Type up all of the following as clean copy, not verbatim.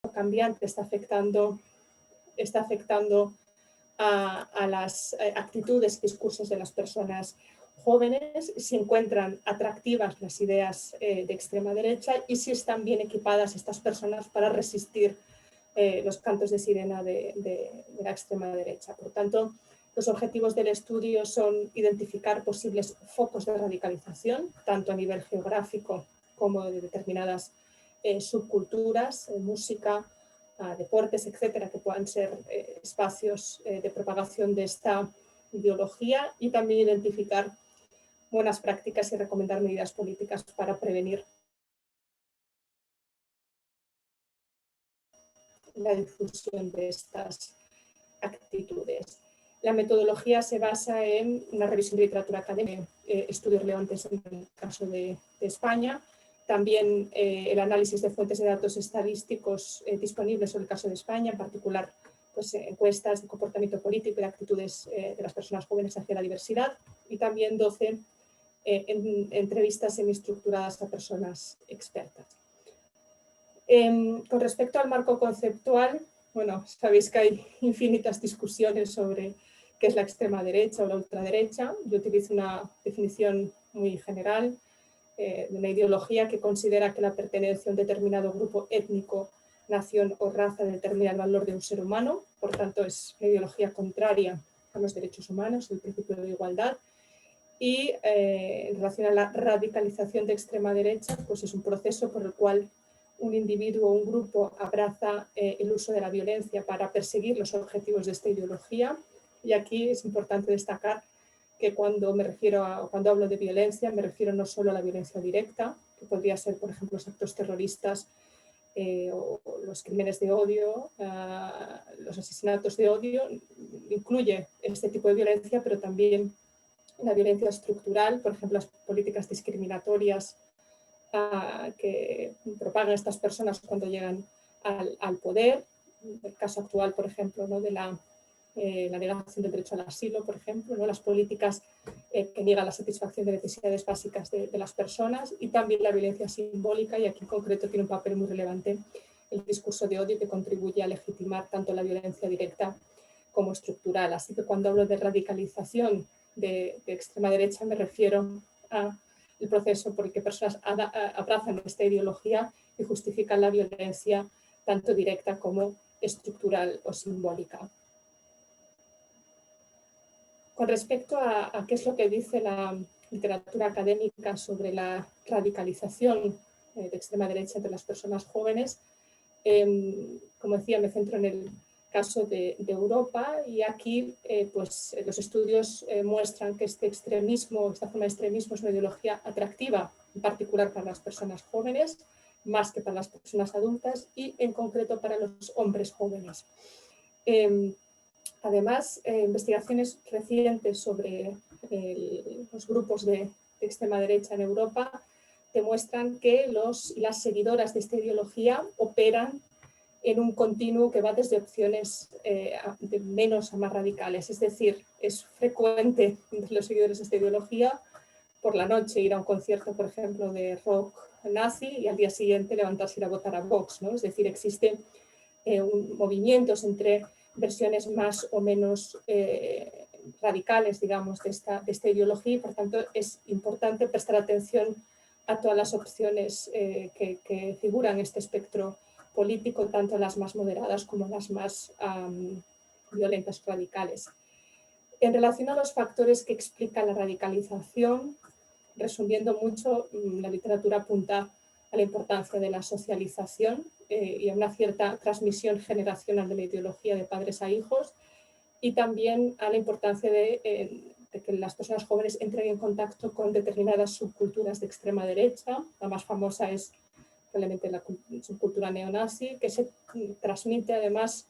cambiante está afectando a las actitudes y discursos de las personas jóvenes, si encuentran atractivas las ideas de extrema derecha y si están bien equipadas estas personas para resistir los cantos de sirena de la extrema derecha. Por tanto, los objetivos del estudio son identificar posibles focos de radicalización, tanto a nivel geográfico como de determinadas subculturas, música, deportes, etcétera, que puedan ser espacios de propagación de esta ideología, y también identificar buenas prácticas y recomendar medidas políticas para prevenir la difusión de estas actitudes. La metodología se basa en una revisión de literatura académica, estudios relevantes en el caso de España, también el análisis de fuentes de datos estadísticos disponibles sobre el caso de España, en particular pues, encuestas de comportamiento político y de actitudes de las personas jóvenes hacia la diversidad, y también 12 entrevistas semiestructuradas a personas expertas. Con respecto al marco conceptual, bueno, sabéis que hay infinitas discusiones sobre qué es la extrema derecha o la ultraderecha. Yo utilizo una definición muy general de una ideología que considera que la pertenencia a un determinado grupo étnico, nación o raza determina el valor de un ser humano, por tanto es una ideología contraria a los derechos humanos, el principio de igualdad. Y en relación a la radicalización de extrema derecha, pues es un proceso por el cual un individuo o un grupo abraza el uso de la violencia para perseguir los objetivos de esta ideología. Y aquí es importante destacar que cuando hablo de violencia, me refiero no solo a la violencia directa, que podría ser, por ejemplo, los actos terroristas o los crímenes de odio, los asesinatos de odio, incluye este tipo de violencia, pero también la violencia estructural, por ejemplo, las políticas discriminatorias que propagan estas personas cuando llegan al poder. El caso actual, por ejemplo, ¿no? de la negación del derecho al asilo, por ejemplo, ¿no? Las políticas que niegan la satisfacción de necesidades básicas de las personas, y también la violencia simbólica, y aquí en concreto tiene un papel muy relevante el discurso de odio, que contribuye a legitimar tanto la violencia directa como estructural. Así que cuando hablo de radicalización de extrema derecha me refiero a el proceso por el que personas abrazan esta ideología y justifican la violencia tanto directa como estructural o simbólica. Con respecto a qué es lo que dice la literatura académica sobre la radicalización de extrema derecha entre las personas jóvenes, como decía, me centro en el caso de Europa, y aquí pues, los estudios muestran que esta forma de extremismo es una ideología atractiva, en particular para las personas jóvenes, más que para las personas adultas, y en concreto para los hombres jóvenes. Además, investigaciones recientes sobre los grupos de extrema derecha en Europa demuestran que los y las seguidoras de esta ideología operan en un continuo que va desde opciones de menos a más radicales. Es decir, es frecuente entre los seguidores de esta ideología por la noche ir a un concierto, por ejemplo, de rock nazi, y al día siguiente levantarse y ir a votar a Vox, ¿no? Es decir, existen movimientos entre versiones más o menos radicales, digamos, de esta ideología, y por tanto es importante prestar atención a todas las opciones que figuran en este espectro político, tanto las más moderadas como las más violentas radicales. En relación a los factores que explican la radicalización, resumiendo mucho, la literatura apunta a la importancia de la socialización y a una cierta transmisión generacional de la ideología de padres a hijos, y también a la importancia de que las personas jóvenes entren en contacto con determinadas subculturas de extrema derecha. La más famosa es probablemente la subcultura neonazi, que se transmite además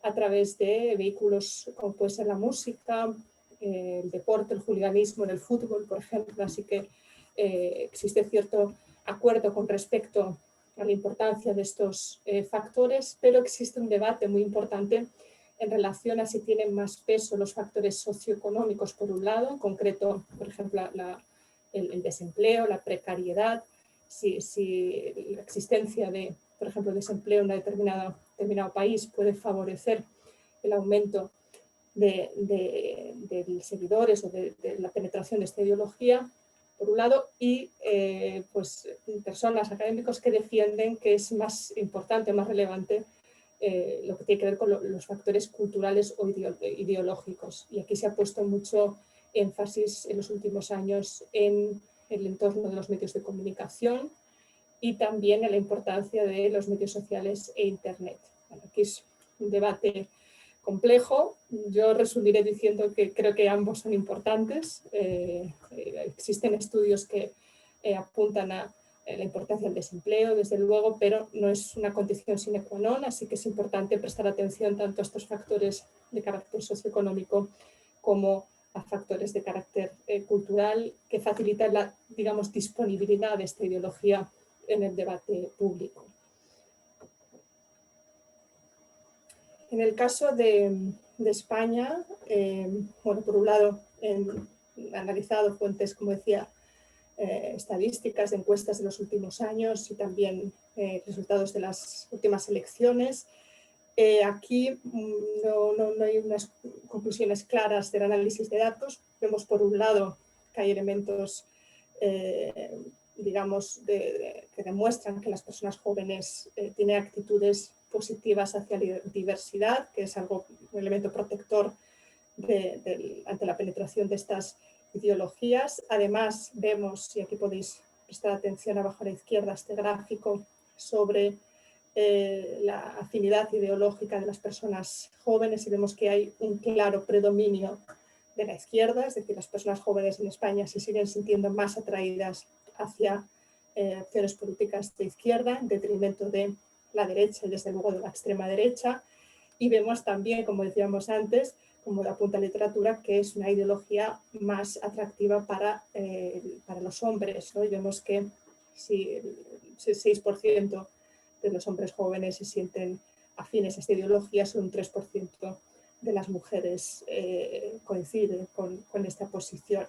a través de vehículos como puede ser la música, el deporte, el hooliganismo en el fútbol, por ejemplo. Así que existe cierto acuerdo con respecto a la importancia de estos factores, pero existe un debate muy importante en relación a si tienen más peso los factores socioeconómicos por un lado, en concreto, por ejemplo, el desempleo, la precariedad, si la existencia de por ejemplo, el desempleo en un determinado país puede favorecer el aumento de seguidores o de la penetración de esta ideología, por un lado, y pues, personas, académicos que defienden que es más importante, más relevante lo que tiene que ver con los factores culturales o ideológicos. Y aquí se ha puesto mucho énfasis en los últimos años en el entorno de los medios de comunicación y también en la importancia de los medios sociales e Internet. Bueno, aquí es un debate complejo. Yo resumiré diciendo que creo que ambos son importantes. Existen estudios que apuntan a la importancia del desempleo, desde luego, pero no es una condición sine qua non, así que es importante prestar atención tanto a estos factores de carácter socioeconómico como a factores de carácter cultural que facilitan la, digamos, disponibilidad de esta ideología en el debate público. En el caso de España, bueno, por un lado, he analizado fuentes, como decía, estadísticas de encuestas de los últimos años y también resultados de las últimas elecciones. Aquí no hay unas conclusiones claras del análisis de datos. Vemos, por un lado, que hay elementos, digamos, que demuestran que las personas jóvenes tienen actitudes positivas hacia la diversidad, que es un elemento protector ante la penetración de estas ideologías. Además, vemos, y aquí podéis prestar atención abajo a la izquierda, este gráfico sobre la afinidad ideológica de las personas jóvenes, y vemos que hay un claro predominio de la izquierda, es decir, las personas jóvenes en España se siguen sintiendo más atraídas hacia acciones políticas de izquierda en detrimento de la derecha y desde luego de la extrema derecha. Y vemos también, como decíamos antes, como apunta la literatura, que es una ideología más atractiva para los hombres, ¿no? Y vemos que si el 6% de los hombres jóvenes se sienten afines a esta ideología, solo un 3% de las mujeres coinciden con esta posición.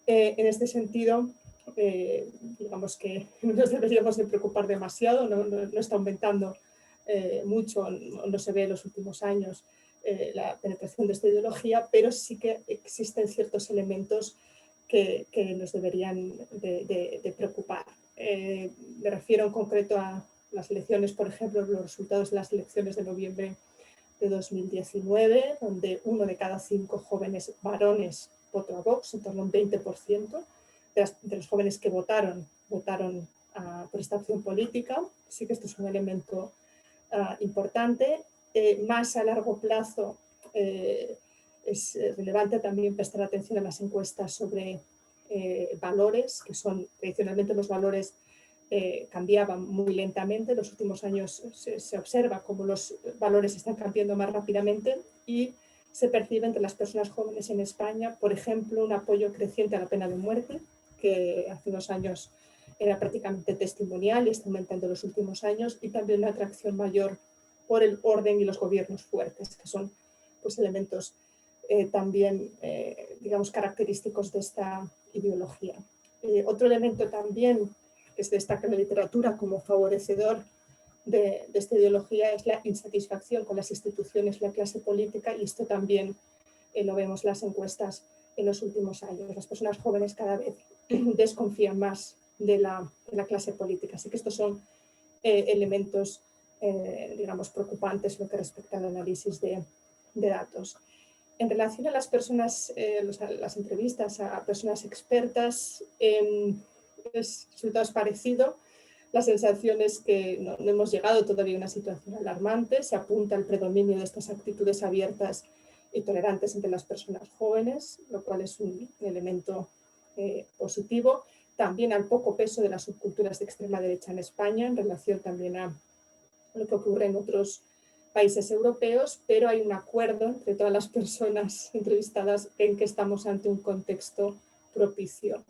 En este sentido, digamos que no nos deberíamos de preocupar demasiado, no está aumentando mucho, no se ve en los últimos años la penetración de esta ideología, pero sí que existen ciertos elementos que nos deberían de preocupar. Me refiero en concreto a las elecciones, por ejemplo, los resultados de las elecciones de noviembre de 2019, donde 1 de cada 5 jóvenes varones votó a Vox, en torno a un 20% de los jóvenes que votaron por esta opción política. Sí que esto es un elemento importante. Más a largo plazo es relevante también prestar atención a las encuestas sobre valores, que son tradicionalmente los valores cambiaban muy lentamente. En los últimos años se observa cómo los valores están cambiando más rápidamente y se percibe entre las personas jóvenes en España, por ejemplo, un apoyo creciente a la pena de muerte, que hace unos años era prácticamente testimonial y está aumentando en los últimos años, y también una atracción mayor por el orden y los gobiernos fuertes, que son pues, elementos también, digamos, característicos de esta ideología. Otro elemento también que se destaca en la literatura como favorecedor de esta ideología es la insatisfacción con las instituciones, la clase política, y esto también lo vemos en las encuestas en los últimos años. Las personas jóvenes cada vez desconfían más de la clase política. Así que estos son elementos, digamos, preocupantes lo que respecta al análisis de datos. En relación a las personas, las entrevistas a personas expertas, el resultado es parecido. La sensación es que no hemos llegado todavía a una situación alarmante. Se apunta al predominio de estas actitudes abiertas y tolerantes entre las personas jóvenes, lo cual es un elemento positivo. También al poco peso de las subculturas de extrema derecha en España, en relación también a lo que ocurre en otros países europeos, pero hay un acuerdo entre todas las personas entrevistadas en que estamos ante un contexto propicio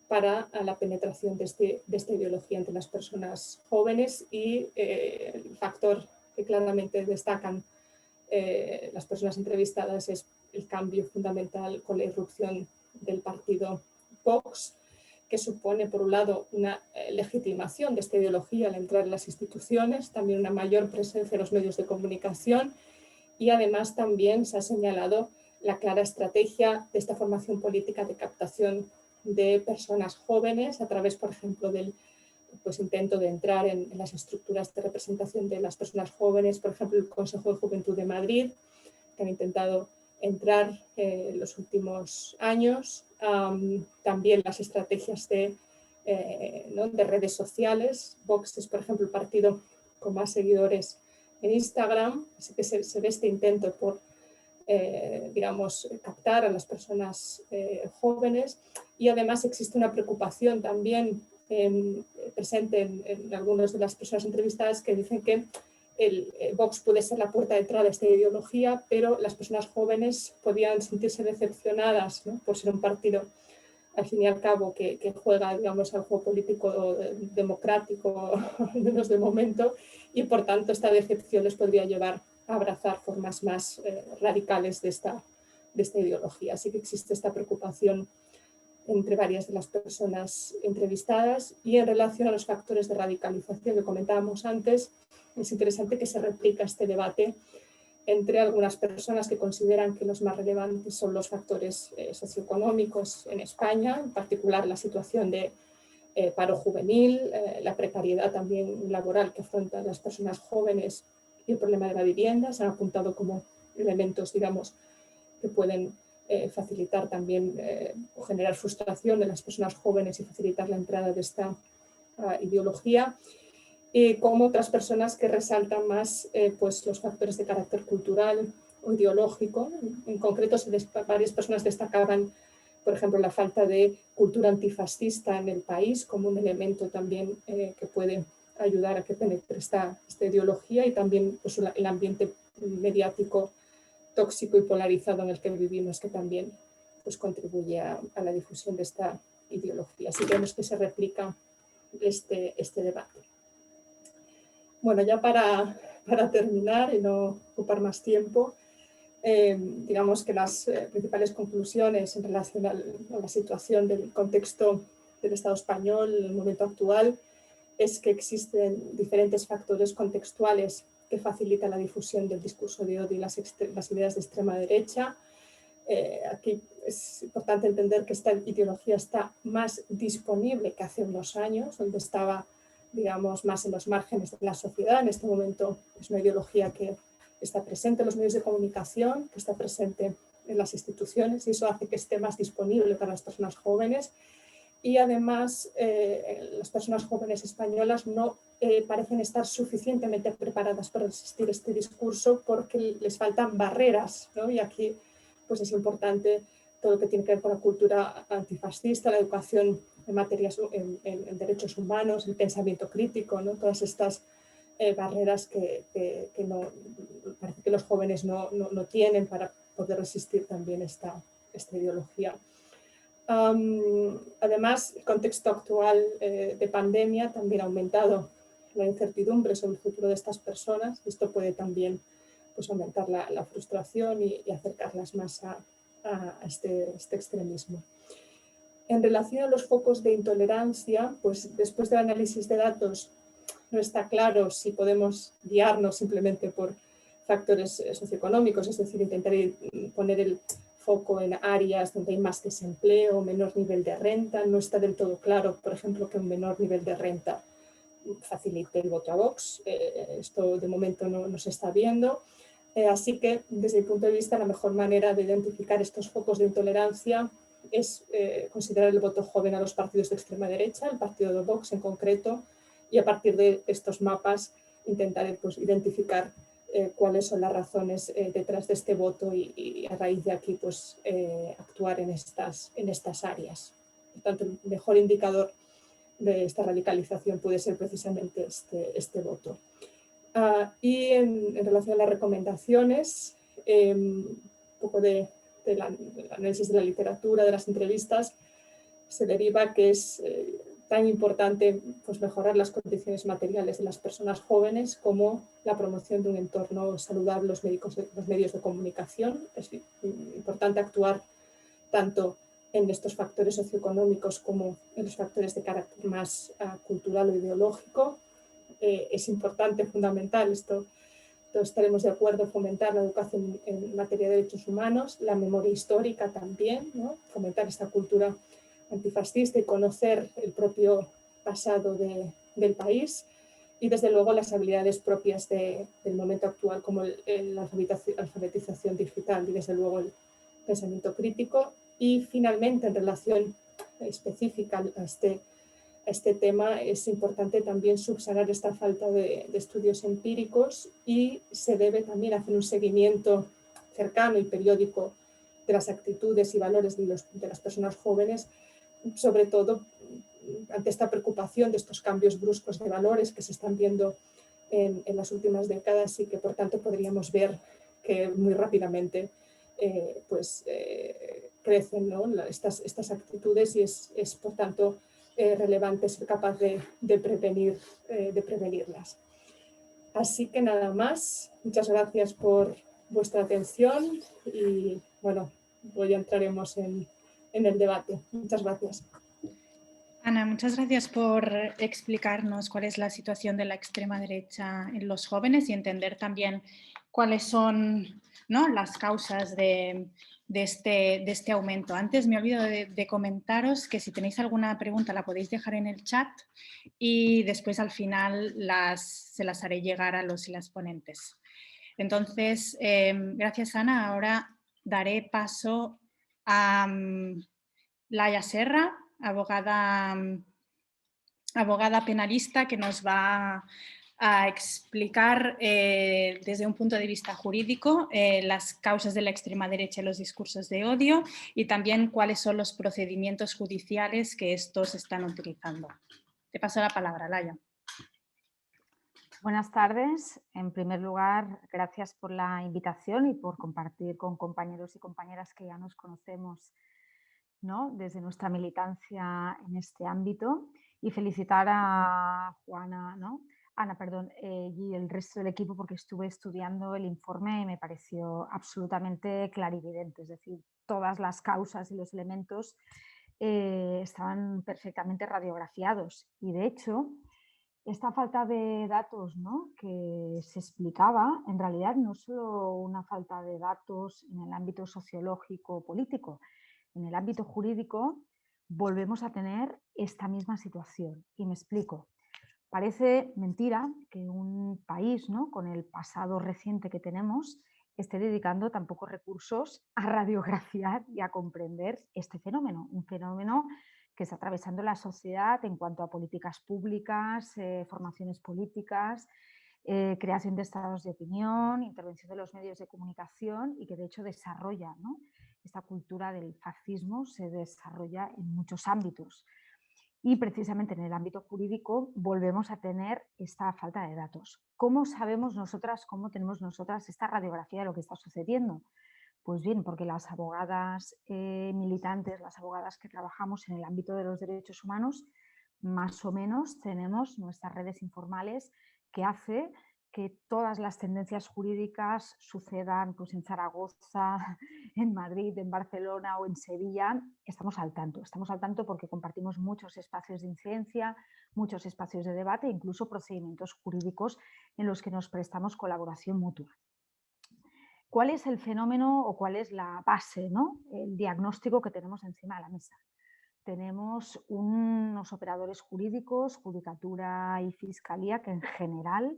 para la penetración de esta ideología entre las personas jóvenes, y el factor que claramente destacan las personas entrevistadas es el cambio fundamental con la irrupción del partido Vox, que supone, por un lado, una legitimación de esta ideología al entrar en las instituciones, también una mayor presencia en los medios de comunicación, y además también se ha señalado la clara estrategia de esta formación política de captación de personas jóvenes a través, por ejemplo, del intento de entrar en las estructuras de representación de las personas jóvenes, por ejemplo, el Consejo de Juventud de Madrid, que han intentado entrar en los últimos años. También las estrategias de redes sociales. Vox es, por ejemplo, el partido con más seguidores en Instagram, así que se ve este intento por, digamos, captar a las personas jóvenes, y además existe una preocupación también presente en algunas de las personas entrevistadas que dicen que el Vox puede ser la puerta de entrada a esta ideología, pero las personas jóvenes podían sentirse decepcionadas, ¿no?, por ser un partido, al fin y al cabo, que juega, digamos, al juego político democrático, al menos de momento, y por tanto esta decepción les podría llevar a abrazar formas más radicales de esta ideología. Así que existe esta preocupación entre varias de las personas entrevistadas. Y en relación a los factores de radicalización que comentábamos antes, es interesante que se replica este debate entre algunas personas que consideran que los más relevantes son los factores socioeconómicos en España, en particular la situación de paro juvenil, la precariedad también laboral que afrontan las personas jóvenes y el problema de la vivienda. Se han apuntado como elementos, digamos, que pueden facilitar también o generar frustración de las personas jóvenes y facilitar la entrada de esta ideología, como otras personas que resaltan más pues los factores de carácter cultural o ideológico. En concreto, varias personas destacaban, por ejemplo, la falta de cultura antifascista en el país como un elemento también que puede ayudar a que penetre esta ideología, y también pues, el ambiente mediático tóxico y polarizado en el que vivimos, que también pues, contribuye a la difusión de esta ideología. Así que vemos que se replica este debate. Bueno, ya para terminar y no ocupar más tiempo, digamos que las principales conclusiones en relación a la situación del contexto del Estado español en el momento actual es que existen diferentes factores contextuales que facilitan la difusión del discurso de odio y las ideas de extrema derecha. Aquí es importante entender que esta ideología está más disponible que hace unos años, donde estaba, digamos, más en los márgenes de la sociedad. En este momento es una ideología que está presente en los medios de comunicación, que está presente en las instituciones, y eso hace que esté más disponible para las personas jóvenes. Y además las personas jóvenes españolas no parecen estar suficientemente preparadas para resistir este discurso porque les faltan barreras, ¿no? Y aquí pues es importante todo lo que tiene que ver con la cultura antifascista, la educación en materias en derechos humanos, el pensamiento crítico, ¿no? Todas estas barreras que no, parece que los jóvenes no tienen para poder resistir también esta ideología. Además, el contexto actual de pandemia también ha aumentado la incertidumbre sobre el futuro de estas personas. Esto puede también pues, aumentar la frustración y acercarlas más a este extremismo. En relación a los focos de intolerancia, pues después del análisis de datos no está claro si podemos guiarnos simplemente por factores socioeconómicos, es decir, intentar poner el foco en áreas donde hay más desempleo, menor nivel de renta. No está del todo claro, por ejemplo, que un menor nivel de renta facilite el voto a Vox. Esto de momento no se está viendo. Así que, desde mi punto de vista, la mejor manera de identificar estos focos de intolerancia es considerar el voto joven a los partidos de extrema derecha, el partido de Vox en concreto, y a partir de estos mapas intentar pues, identificar cuáles son las razones detrás de este voto y a raíz de aquí pues, actuar en estas áreas. Por tanto, el mejor indicador de esta radicalización puede ser precisamente este voto. Y en relación a las recomendaciones, un poco del análisis de la literatura, de las entrevistas, se deriva que es tan importante pues, mejorar las condiciones materiales de las personas jóvenes como la promoción de un entorno saludable los medios de comunicación. Es importante actuar tanto en estos factores socioeconómicos como en los factores de carácter más cultural o ideológico. Es importante, fundamental, todos estaremos de acuerdo, fomentar la educación en materia de derechos humanos, la memoria histórica también, ¿no? Fomentar esta cultura antifascista y conocer el propio pasado del país, y desde luego las habilidades propias del momento actual, como la alfabetización digital y desde luego el pensamiento crítico. Y finalmente, en relación específica a este tema, es importante también subsanar esta falta de estudios empíricos, y se debe también hacer un seguimiento cercano y periódico de las actitudes y valores de las personas jóvenes, sobre todo ante esta preocupación de estos cambios bruscos de valores que se están viendo en las últimas décadas, y que por tanto podríamos ver que muy rápidamente crecen, ¿no? estas actitudes, y es por tanto relevante ser capaz de prevenirlas. Así que nada más, muchas gracias por vuestra atención y bueno, hoy entraremos en el debate. Muchas gracias. Ana, muchas gracias por explicarnos cuál es la situación de la extrema derecha en los jóvenes y entender también cuáles son, ¿no?, las causas de este aumento. Antes me olvido de comentaros que si tenéis alguna pregunta la podéis dejar en el chat y después al final se las haré llegar a los y las ponentes. Entonces, gracias Ana. Ahora daré paso a Laia Serra, abogada penalista, que nos va a explicar desde un punto de vista jurídico las causas de la extrema derecha y los discursos de odio, y también cuáles son los procedimientos judiciales que estos están utilizando. Te paso la palabra, Laia. Buenas tardes. En primer lugar, gracias por la invitación y por compartir con compañeros y compañeras que ya nos conocemos, ¿no?, desde nuestra militancia en este ámbito, y felicitar a Juana, ¿no?, Ana, perdón, y el resto del equipo, porque estuve estudiando el informe y me pareció absolutamente clarividente. Es decir, todas las causas y los elementos estaban perfectamente radiografiados, y de hecho esta falta de datos, ¿no?, que se explicaba, en realidad no es solo una falta de datos en el ámbito sociológico o político. En el ámbito jurídico volvemos a tener esta misma situación, y me explico. Parece mentira que un país, ¿no?, con el pasado reciente que tenemos, esté dedicando tan pocos recursos a radiografiar y a comprender este fenómeno, un fenómeno que está atravesando la sociedad en cuanto a políticas públicas, formaciones políticas, creación de estados de opinión, intervención de los medios de comunicación, y que de hecho desarrolla, ¿no?, esta cultura del fascismo se desarrolla en muchos ámbitos. Y precisamente en el ámbito jurídico volvemos a tener esta falta de datos. ¿Cómo sabemos nosotras, cómo tenemos nosotras esta radiografía de lo que está sucediendo? Pues bien, porque las abogadas militantes, las abogadas que trabajamos en el ámbito de los derechos humanos, más o menos tenemos nuestras redes informales que hace que todas las tendencias jurídicas sucedan pues en Zaragoza, en Madrid, en Barcelona o en Sevilla. Estamos al tanto porque compartimos muchos espacios de incidencia, muchos espacios de debate, incluso procedimientos jurídicos en los que nos prestamos colaboración mutua. ¿Cuál es el fenómeno o cuál es la base, ¿no?, el diagnóstico que tenemos encima de la mesa? Tenemos unos operadores jurídicos, judicatura y fiscalía, que en general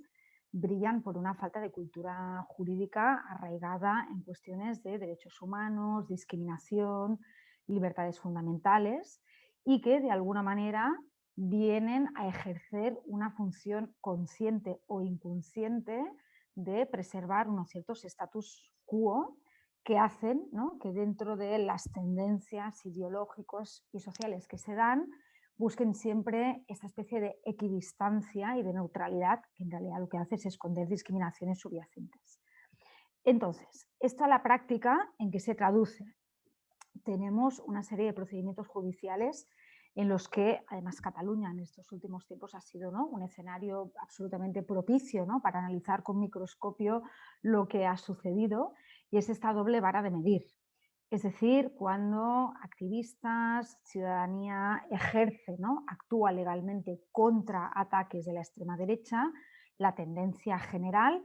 brillan por una falta de cultura jurídica arraigada en cuestiones de derechos humanos, discriminación, libertades fundamentales, y que de alguna manera vienen a ejercer una función consciente o inconsciente de preservar unos ciertos status quo que hacen, ¿no?, que dentro de las tendencias ideológicas y sociales que se dan, busquen siempre esta especie de equidistancia y de neutralidad, que en realidad lo que hace es esconder discriminaciones subyacentes. Entonces, esto a la práctica, ¿en qué se traduce? Tenemos una serie de procedimientos judiciales en los que, además, Cataluña en estos últimos tiempos ha sido, ¿no?, un escenario absolutamente propicio, ¿no?, para analizar con microscopio lo que ha sucedido, y es esta doble vara de medir. Es decir, cuando activistas, ciudadanía ejerce, ¿no?, actúa legalmente contra ataques de la extrema derecha, la tendencia general,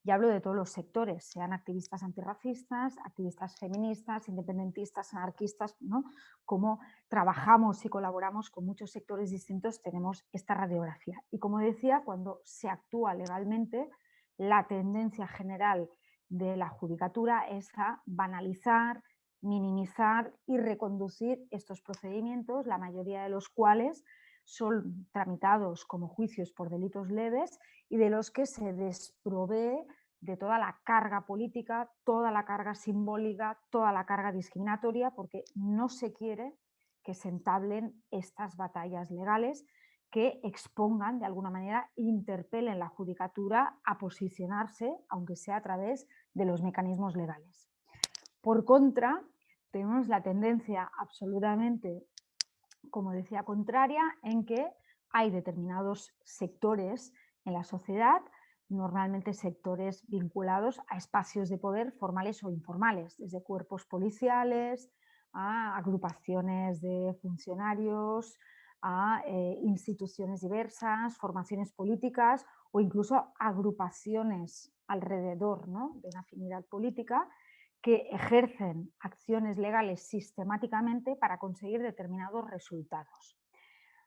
y hablo de todos los sectores, sean activistas antirracistas, activistas feministas, independentistas, anarquistas, ¿no?, como trabajamos y colaboramos con muchos sectores distintos, tenemos esta radiografía. Y como decía, cuando se actúa legalmente, la tendencia general de la judicatura es a banalizar, minimizar y reconducir estos procedimientos, la mayoría de los cuales son tramitados como juicios por delitos leves y de los que se desprovee de toda la carga política, toda la carga simbólica, toda la carga discriminatoria, porque no se quiere que se entablen estas batallas legales que expongan de alguna manera, interpelen la judicatura a posicionarse, aunque sea a través de los mecanismos legales. Por contra, tenemos la tendencia absolutamente, como decía, contraria, en que hay determinados sectores en la sociedad, normalmente sectores vinculados a espacios de poder formales o informales, desde cuerpos policiales a agrupaciones de funcionarios, a instituciones diversas, formaciones políticas o incluso agrupaciones alrededor, ¿no?, de una afinidad política, que ejercen acciones legales sistemáticamente para conseguir determinados resultados.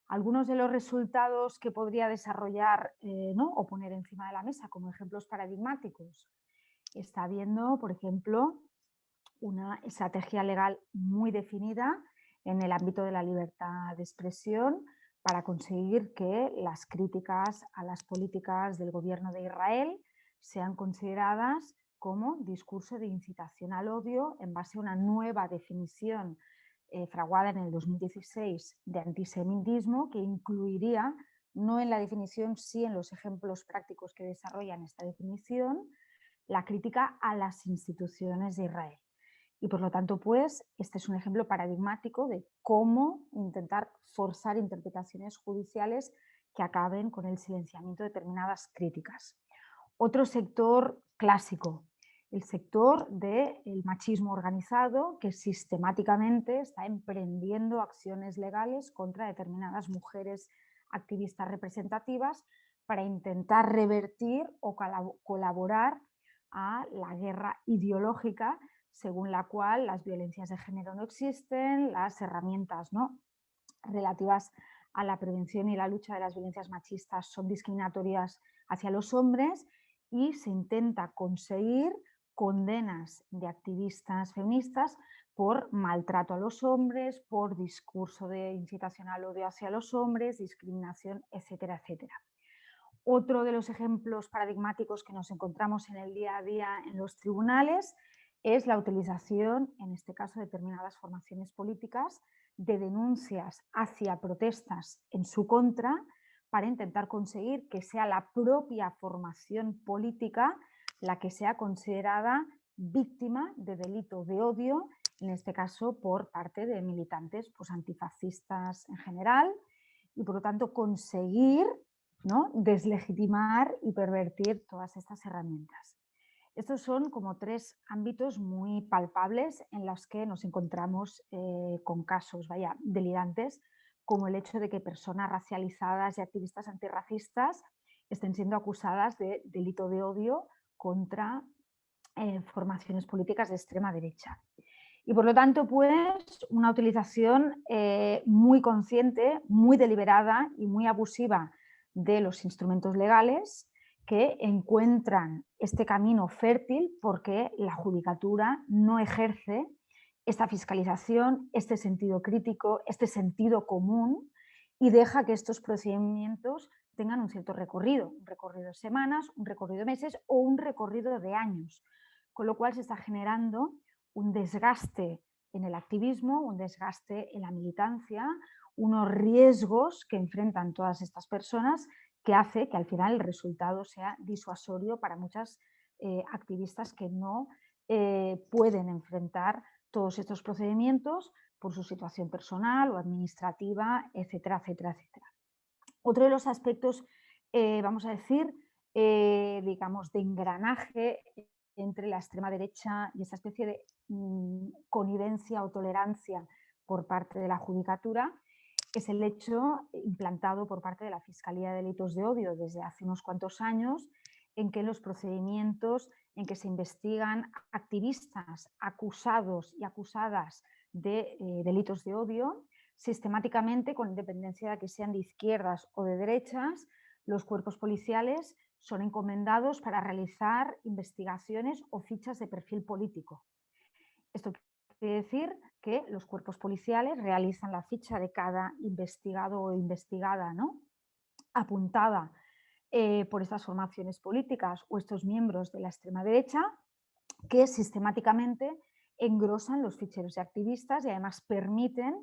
Algunos de los resultados que podría desarrollar, ¿no?, o poner encima de la mesa como ejemplos paradigmáticos, está habiendo, por ejemplo, una estrategia legal muy definida en el ámbito de la libertad de expresión para conseguir que las críticas a las políticas del gobierno de Israel sean consideradas como discurso de incitación al odio en base a una nueva definición fraguada en el 2016 de antisemitismo, que incluiría, no en la definición, sí en los ejemplos prácticos que desarrollan esta definición, la crítica a las instituciones de Israel. Y por lo tanto, pues, este es un ejemplo paradigmático de cómo intentar forzar interpretaciones judiciales que acaben con el silenciamiento de determinadas críticas. Otro sector clásico, el sector del machismo organizado, que sistemáticamente está emprendiendo acciones legales contra determinadas mujeres activistas representativas para intentar revertir o colaborar a la guerra ideológica según la cual las violencias de género no existen, las herramientas, ¿no?, relativas a la prevención y la lucha de las violencias machistas son discriminatorias hacia los hombres, y se intenta conseguir condenas de activistas feministas por maltrato a los hombres, por discurso de incitación al odio hacia los hombres, discriminación, etcétera, etcétera. Otro de los ejemplos paradigmáticos que nos encontramos en el día a día en los tribunales es la utilización, en este caso de determinadas formaciones políticas, de denuncias hacia protestas en su contra para intentar conseguir que sea la propia formación política la que sea considerada víctima de delito de odio, en este caso por parte de militantes, pues, antifascistas en general, y por lo tanto conseguir, ¿no?, deslegitimar y pervertir todas estas herramientas. Estos son como tres ámbitos muy palpables en los que nos encontramos con casos, delirantes, como el hecho de que personas racializadas y activistas antirracistas estén siendo acusadas de delito de odio contra formaciones políticas de extrema derecha. Y por lo tanto, pues, una utilización muy consciente, muy deliberada y muy abusiva de los instrumentos legales, que encuentran este camino fértil porque la judicatura no ejerce esta fiscalización, este sentido crítico, este sentido común, y deja que estos procedimientos tengan un cierto recorrido, un recorrido de semanas, un recorrido de meses o un recorrido de años, con lo cual se está generando un desgaste en el activismo, un desgaste en la militancia, unos riesgos que enfrentan todas estas personas, que hace que al final el resultado sea disuasorio para muchas activistas que no pueden enfrentar todos estos procedimientos por su situación personal o administrativa, etcétera, etcétera, etcétera. Otro de los aspectos, vamos a decir, digamos, de engranaje entre la extrema derecha y esa especie de connivencia o tolerancia por parte de la judicatura es el hecho implantado por parte de la Fiscalía de Delitos de Odio desde hace unos cuantos años, en que los procedimientos en que se investigan activistas acusados y acusadas de delitos de odio, sistemáticamente, con independencia de que sean de izquierdas o de derechas, los cuerpos policiales son encomendados para realizar investigaciones o fichas de perfil político. Esto quiere decir que los cuerpos policiales realizan la ficha de cada investigado o investigada, ¿no?, apuntada por estas formaciones políticas o estos miembros de la extrema derecha, que sistemáticamente engrosan los ficheros de activistas y además permiten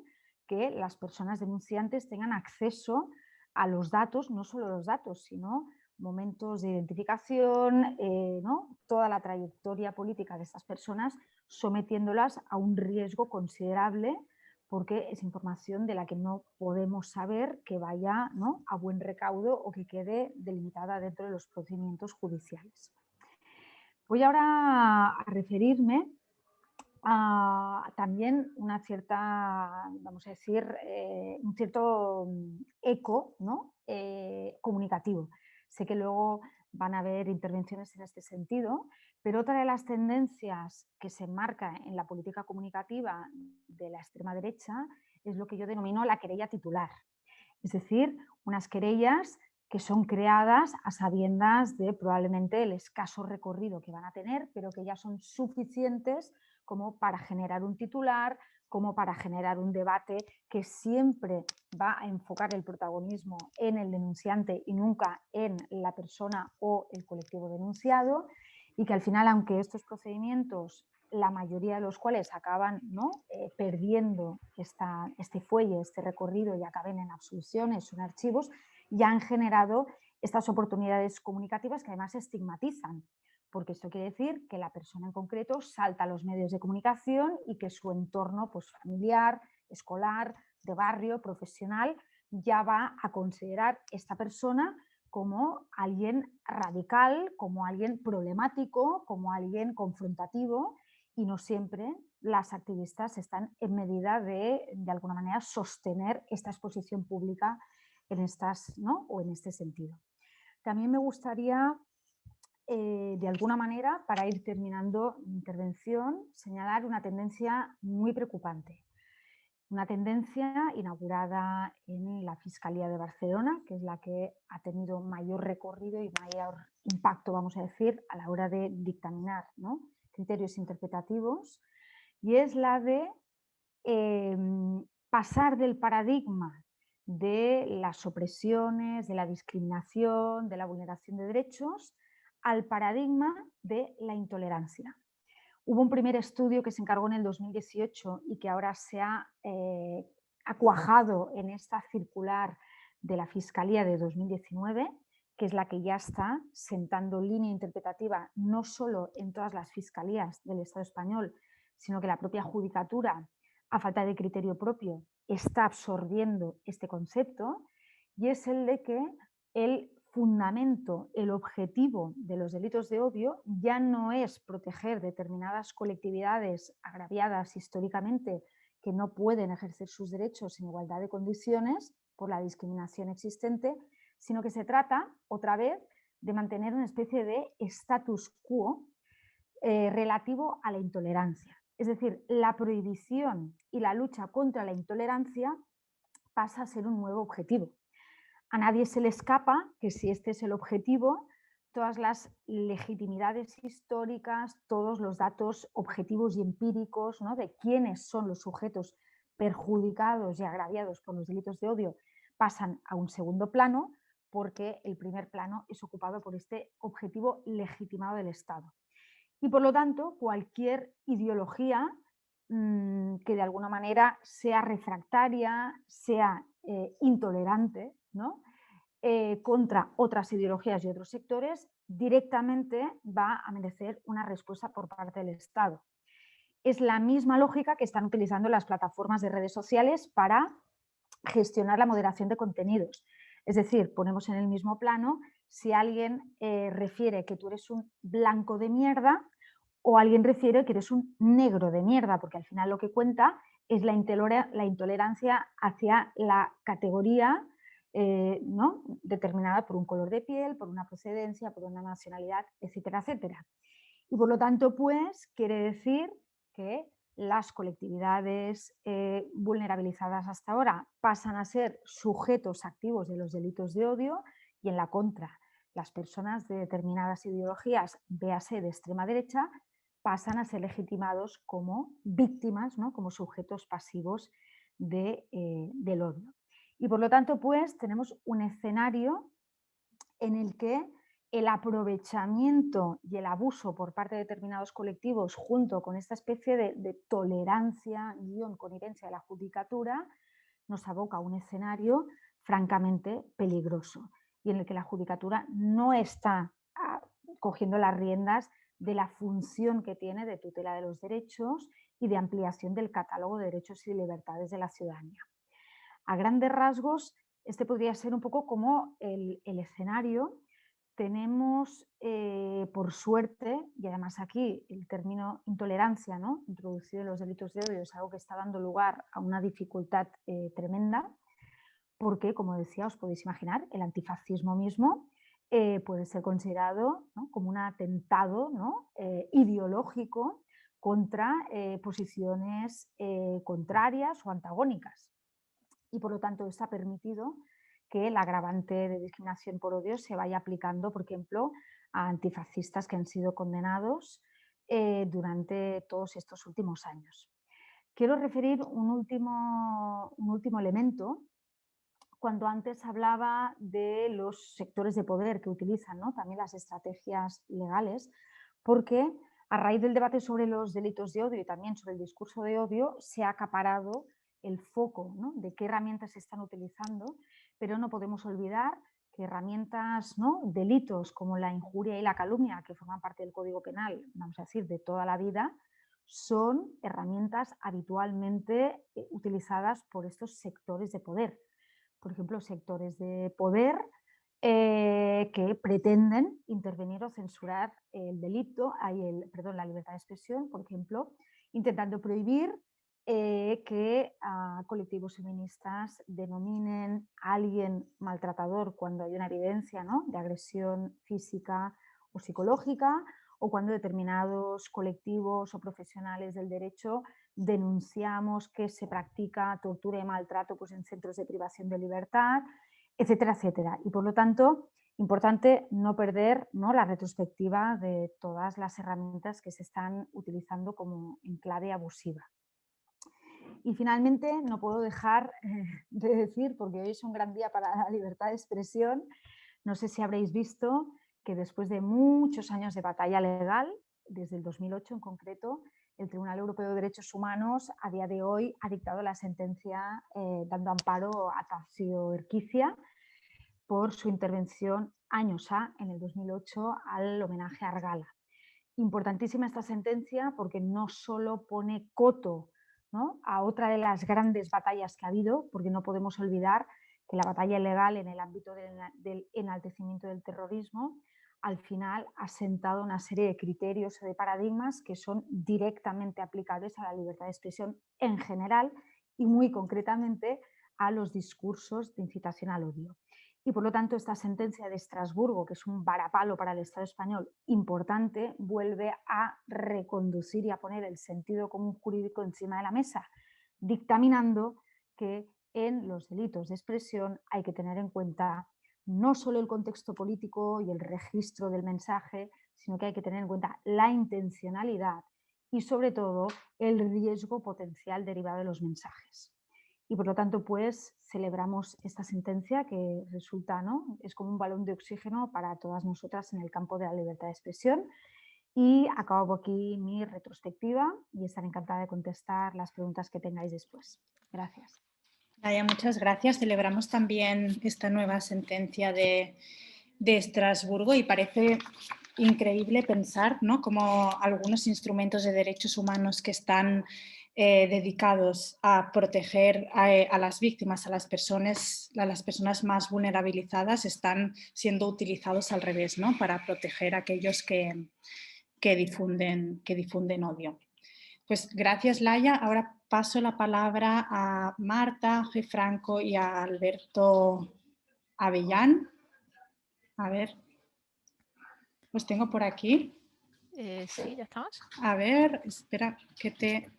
que las personas denunciantes tengan acceso a los datos, no solo los datos, sino momentos de identificación, ¿no?, toda la trayectoria política de estas personas, sometiéndolas a un riesgo considerable, porque es información de la que no podemos saber que vaya, ¿no?, a buen recaudo o que quede delimitada dentro de los procedimientos judiciales. Voy ahora a referirme a también una cierta, vamos a decir, un cierto eco, ¿no?, comunicativo. Sé que luego van a haber intervenciones en este sentido, pero otra de las tendencias que se marca en la política comunicativa de la extrema derecha es lo que yo denomino la querella titular. Es decir, unas querellas que son creadas a sabiendas de probablemente el escaso recorrido que van a tener, pero que ya son suficientes como para generar un titular, como para generar un debate que siempre va a enfocar el protagonismo en el denunciante y nunca en la persona o el colectivo denunciado, y que al final, aunque estos procedimientos, la mayoría de los cuales acaban, ¿no?, perdiendo este fuelle, este recorrido y acaben en absoluciones o en archivos, ya han generado estas oportunidades comunicativas que además estigmatizan, porque esto quiere decir que la persona en concreto salta a los medios de comunicación y que su entorno, pues, familiar, escolar, de barrio, profesional, ya va a considerar esta persona como alguien radical, como alguien problemático, como alguien confrontativo, y no siempre las activistas están en medida de alguna manera, sostener esta exposición pública en estas, ¿no?, o en este sentido. También me gustaría, de alguna manera, para ir terminando mi intervención, señalar una tendencia muy preocupante. Una tendencia inaugurada en la Fiscalía de Barcelona, que es la que ha tenido mayor recorrido y mayor impacto, vamos a decir, a la hora de dictaminar, ¿no?, criterios interpretativos, y es la de pasar del paradigma de las opresiones, de la discriminación, de la vulneración de derechos, al paradigma de la intolerancia. Hubo un primer estudio que se encargó en el 2018 y que ahora se ha cuajado en esta circular de la Fiscalía de 2019, que es la que ya está sentando línea interpretativa no solo en todas las fiscalías del Estado español, sino que la propia judicatura, a falta de criterio propio, está absorbiendo este concepto, y es el de que el fundamento, el objetivo de los delitos de odio ya no es proteger determinadas colectividades agraviadas históricamente que no pueden ejercer sus derechos en igualdad de condiciones por la discriminación existente, sino que se trata, otra vez, de mantener una especie de status quo relativo a la intolerancia. Es decir, la prohibición y la lucha contra la intolerancia pasa a ser un nuevo objetivo. A nadie se le escapa que si este es el objetivo, todas las legitimidades históricas, todos los datos objetivos y empíricos, ¿no?, de quiénes son los sujetos perjudicados y agraviados por los delitos de odio pasan a un segundo plano, porque el primer plano es ocupado por este objetivo legitimado del Estado. Y por lo tanto, cualquier ideología que de alguna manera sea refractaria, sea intolerante, ¿no?, contra otras ideologías y otros sectores, directamente va a merecer una respuesta por parte del Estado. Es la misma lógica que están utilizando las plataformas de redes sociales para gestionar la moderación de contenidos. Es decir, ponemos en el mismo plano, si alguien refiere que tú eres un blanco de mierda, o alguien refiere que eres un negro de mierda, porque al final lo que cuenta es la intolerancia hacia la categoría ¿no? determinada por un color de piel, por una procedencia, por una nacionalidad, etcétera, etcétera. Y por lo tanto, pues, quiere decir que las colectividades vulnerabilizadas hasta ahora pasan a ser sujetos activos de los delitos de odio y en la contra, las personas de determinadas ideologías, véase de extrema derecha, pasan a ser legitimados como víctimas, ¿no? Como sujetos pasivos del odio. Y por lo tanto, pues, tenemos un escenario en el que el aprovechamiento y el abuso por parte de determinados colectivos, junto con esta especie de tolerancia, connivencia de la judicatura, nos aboca a un escenario francamente peligroso y en el que la judicatura no está cogiendo las riendas de la función que tiene de tutela de los derechos y de ampliación del catálogo de derechos y libertades de la ciudadanía. A grandes rasgos, este podría ser un poco como el escenario. Tenemos, por suerte, y además aquí el término intolerancia, ¿no? Introducido en los delitos de odio, es algo que está dando lugar a una dificultad tremenda, porque, como decía, os podéis imaginar, el antifascismo mismo puede ser considerado, ¿no? como un atentado, ¿no? Ideológico contra posiciones contrarias o antagónicas. Y por lo tanto, esto ha permitido que el agravante de discriminación por odio se vaya aplicando, por ejemplo, a antifascistas que han sido condenados durante todos estos últimos años. Quiero referir un último elemento. Cuando antes hablaba de los sectores de poder que utilizan, ¿no? también las estrategias legales, porque a raíz del debate sobre los delitos de odio y también sobre el discurso de odio se ha acaparado el foco, ¿no? de qué herramientas se están utilizando, pero no podemos olvidar que herramientas, ¿no? delitos como la injuria y la calumnia, que forman parte del Código Penal, vamos a decir, de toda la vida, son herramientas habitualmente utilizadas por estos sectores de poder. Por ejemplo, sectores de poder que pretenden intervenir o censurar el delito, la libertad de expresión, por ejemplo, intentando prohibir que colectivos feministas denominen a alguien maltratador cuando hay una evidencia, ¿no? de agresión física o psicológica, o cuando determinados colectivos o profesionales del derecho denunciamos que se practica tortura y maltrato pues, en centros de privación de libertad, etcétera, etcétera. Y por lo tanto, importante no perder, ¿no? la retrospectiva de todas las herramientas que se están utilizando como en clave abusiva. Y finalmente, no puedo dejar de decir, porque hoy es un gran día para la libertad de expresión, no sé si habréis visto que después de muchos años de batalla legal, desde el 2008 en concreto, el Tribunal Europeo de Derechos Humanos a día de hoy ha dictado la sentencia dando amparo a Tarsio Erquicia por su intervención años en el 2008 al homenaje a Argala. Importantísima esta sentencia porque no solo pone coto, ¿no? a otra de las grandes batallas que ha habido, porque no podemos olvidar que la batalla legal en el ámbito del enaltecimiento del terrorismo al final ha sentado una serie de criterios o de paradigmas que son directamente aplicables a la libertad de expresión en general y muy concretamente a los discursos de incitación al odio. Y por lo tanto esta sentencia de Estrasburgo, que es un varapalo para el Estado español importante, vuelve a reconducir y a poner el sentido común jurídico encima de la mesa, dictaminando que en los delitos de expresión hay que tener en cuenta no solo el contexto político y el registro del mensaje, sino que hay que tener en cuenta la intencionalidad y sobre todo el riesgo potencial derivado de los mensajes. Y por lo tanto, pues celebramos esta sentencia que resulta, ¿no? es como un balón de oxígeno para todas nosotras en el campo de la libertad de expresión. Y acabo aquí mi retrospectiva y estaré encantada de contestar las preguntas que tengáis después. Gracias. Laia, muchas gracias. Celebramos también esta nueva sentencia de Estrasburgo y parece increíble pensar, ¿no? Cómo algunos instrumentos de derechos humanos que están dedicados a proteger a las víctimas, a las personas más vulnerabilizadas, están siendo utilizados al revés, ¿no? Para proteger a aquellos que que difunden odio. Pues gracias, Laia. Ahora paso la palabra a Marta Franco y a Alberto Avellán. A ver, los tengo por aquí. Sí, ya estamos. A ver, espera que te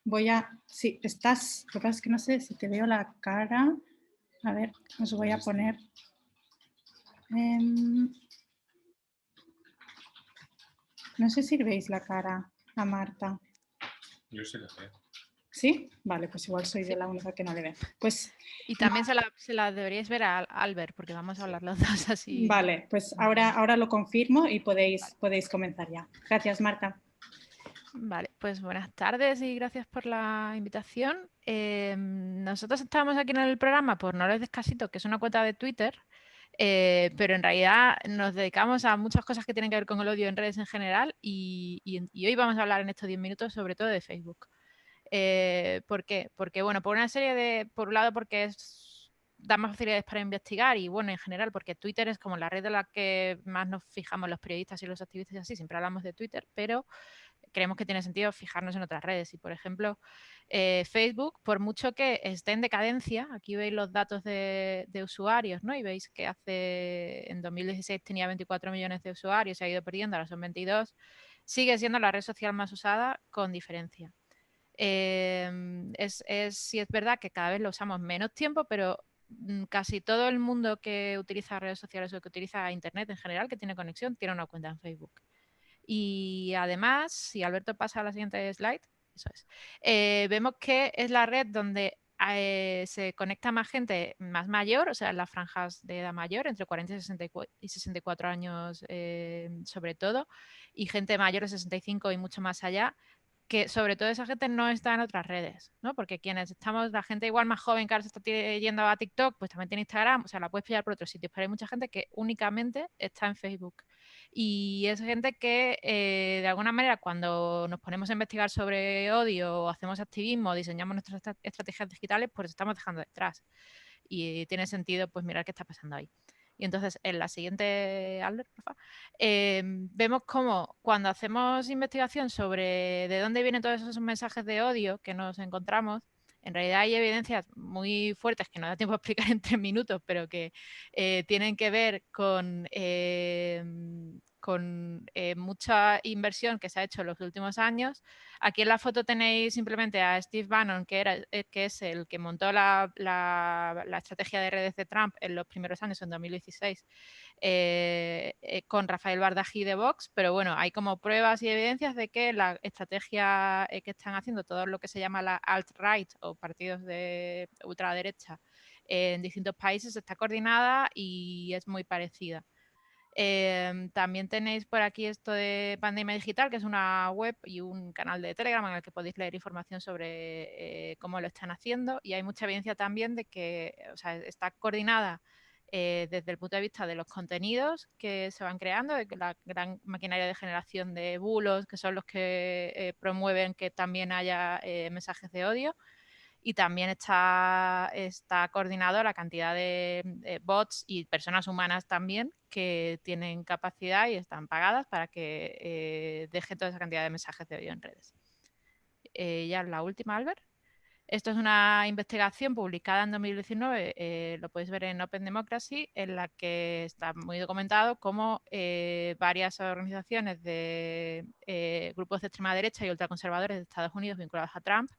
voy a... Sí, estás... Lo que pasa es que no sé si te veo la cara. A ver, os voy a poner... no sé si veis la cara a Marta. Yo sí la veo. ¿Sí? Vale, pues igual soy yo la única que no le ve. Pues, y también se la deberíais ver a Albert, porque vamos a hablar los dos así. Vale, pues ahora lo confirmo y podéis comenzar ya. Gracias, Marta. Vale, pues buenas tardes y gracias por la invitación. Nosotros estamos aquí en el programa por No les des casito, que es una cuenta de Twitter, pero en realidad nos dedicamos a muchas cosas que tienen que ver con el odio en redes en general y hoy vamos a hablar en estos 10 minutos sobre todo de Facebook. ¿Por qué? Porque, bueno, por una serie de... Por un lado, porque da más facilidades para investigar y, bueno, en general, porque Twitter es como la red de la que más nos fijamos los periodistas y los activistas y así. Siempre hablamos de Twitter, pero creemos que tiene sentido fijarnos en otras redes. Y, por ejemplo, Facebook, por mucho que esté en decadencia, aquí veis los datos de usuarios, ¿no? Y veis que en 2016 tenía 24 millones de usuarios, se ha ido perdiendo, ahora son 22. Sigue siendo la red social más usada con diferencia. Sí es verdad que cada vez lo usamos menos tiempo, pero casi todo el mundo que utiliza redes sociales o que utiliza Internet en general, que tiene conexión, tiene una cuenta en Facebook. Y además, si Alberto pasa a la siguiente slide, eso es, vemos que es la red donde se conecta más gente más mayor, o sea, en las franjas de edad mayor, entre 40 y 64 años sobre todo, y gente mayor de 65 y mucho más allá, que sobre todo esa gente no está en otras redes, ¿no? Porque quienes estamos, la gente igual más joven que ahora se está yendo a TikTok, pues también tiene Instagram, o sea, la puedes pillar por otros sitios, pero hay mucha gente que únicamente está en Facebook. Y es gente que, de alguna manera, cuando nos ponemos a investigar sobre odio, o hacemos activismo, diseñamos nuestras estrategias digitales, pues estamos dejando detrás. Y tiene sentido, pues, mirar qué está pasando ahí. Y entonces, en la siguiente, Albert, por favor, vemos cómo cuando hacemos investigación sobre de dónde vienen todos esos mensajes de odio que nos encontramos, en realidad hay evidencias muy fuertes que no da tiempo a explicar en 3 minutos, pero que tienen que ver con mucha inversión que se ha hecho en los últimos años. Aquí en la foto tenéis simplemente a Steve Bannon, que es el que montó la estrategia de redes de Trump en los primeros años, en 2016, con Rafael Bardají de Vox, pero bueno, hay como pruebas y evidencias de que la estrategia que están haciendo todo lo que se llama la alt-right o partidos de ultraderecha en distintos países está coordinada y es muy parecida. También tenéis por aquí esto de Pandemia Digital, que es una web y un canal de Telegram en el que podéis leer información sobre cómo lo están haciendo, y hay mucha evidencia también de que, o sea, está coordinada desde el punto de vista de los contenidos que se van creando, de que la gran maquinaria de generación de bulos, que son los que promueven que también haya mensajes de odio. Y también está coordinado la cantidad de bots y personas humanas también que tienen capacidad y están pagadas para que dejen toda esa cantidad de mensajes de odio en redes. Ya la última, Albert. Esto es una investigación publicada en 2019, lo podéis ver en Open Democracy, en la que está muy documentado cómo varias organizaciones de grupos de extrema derecha y ultraconservadores de Estados Unidos vinculados a Trump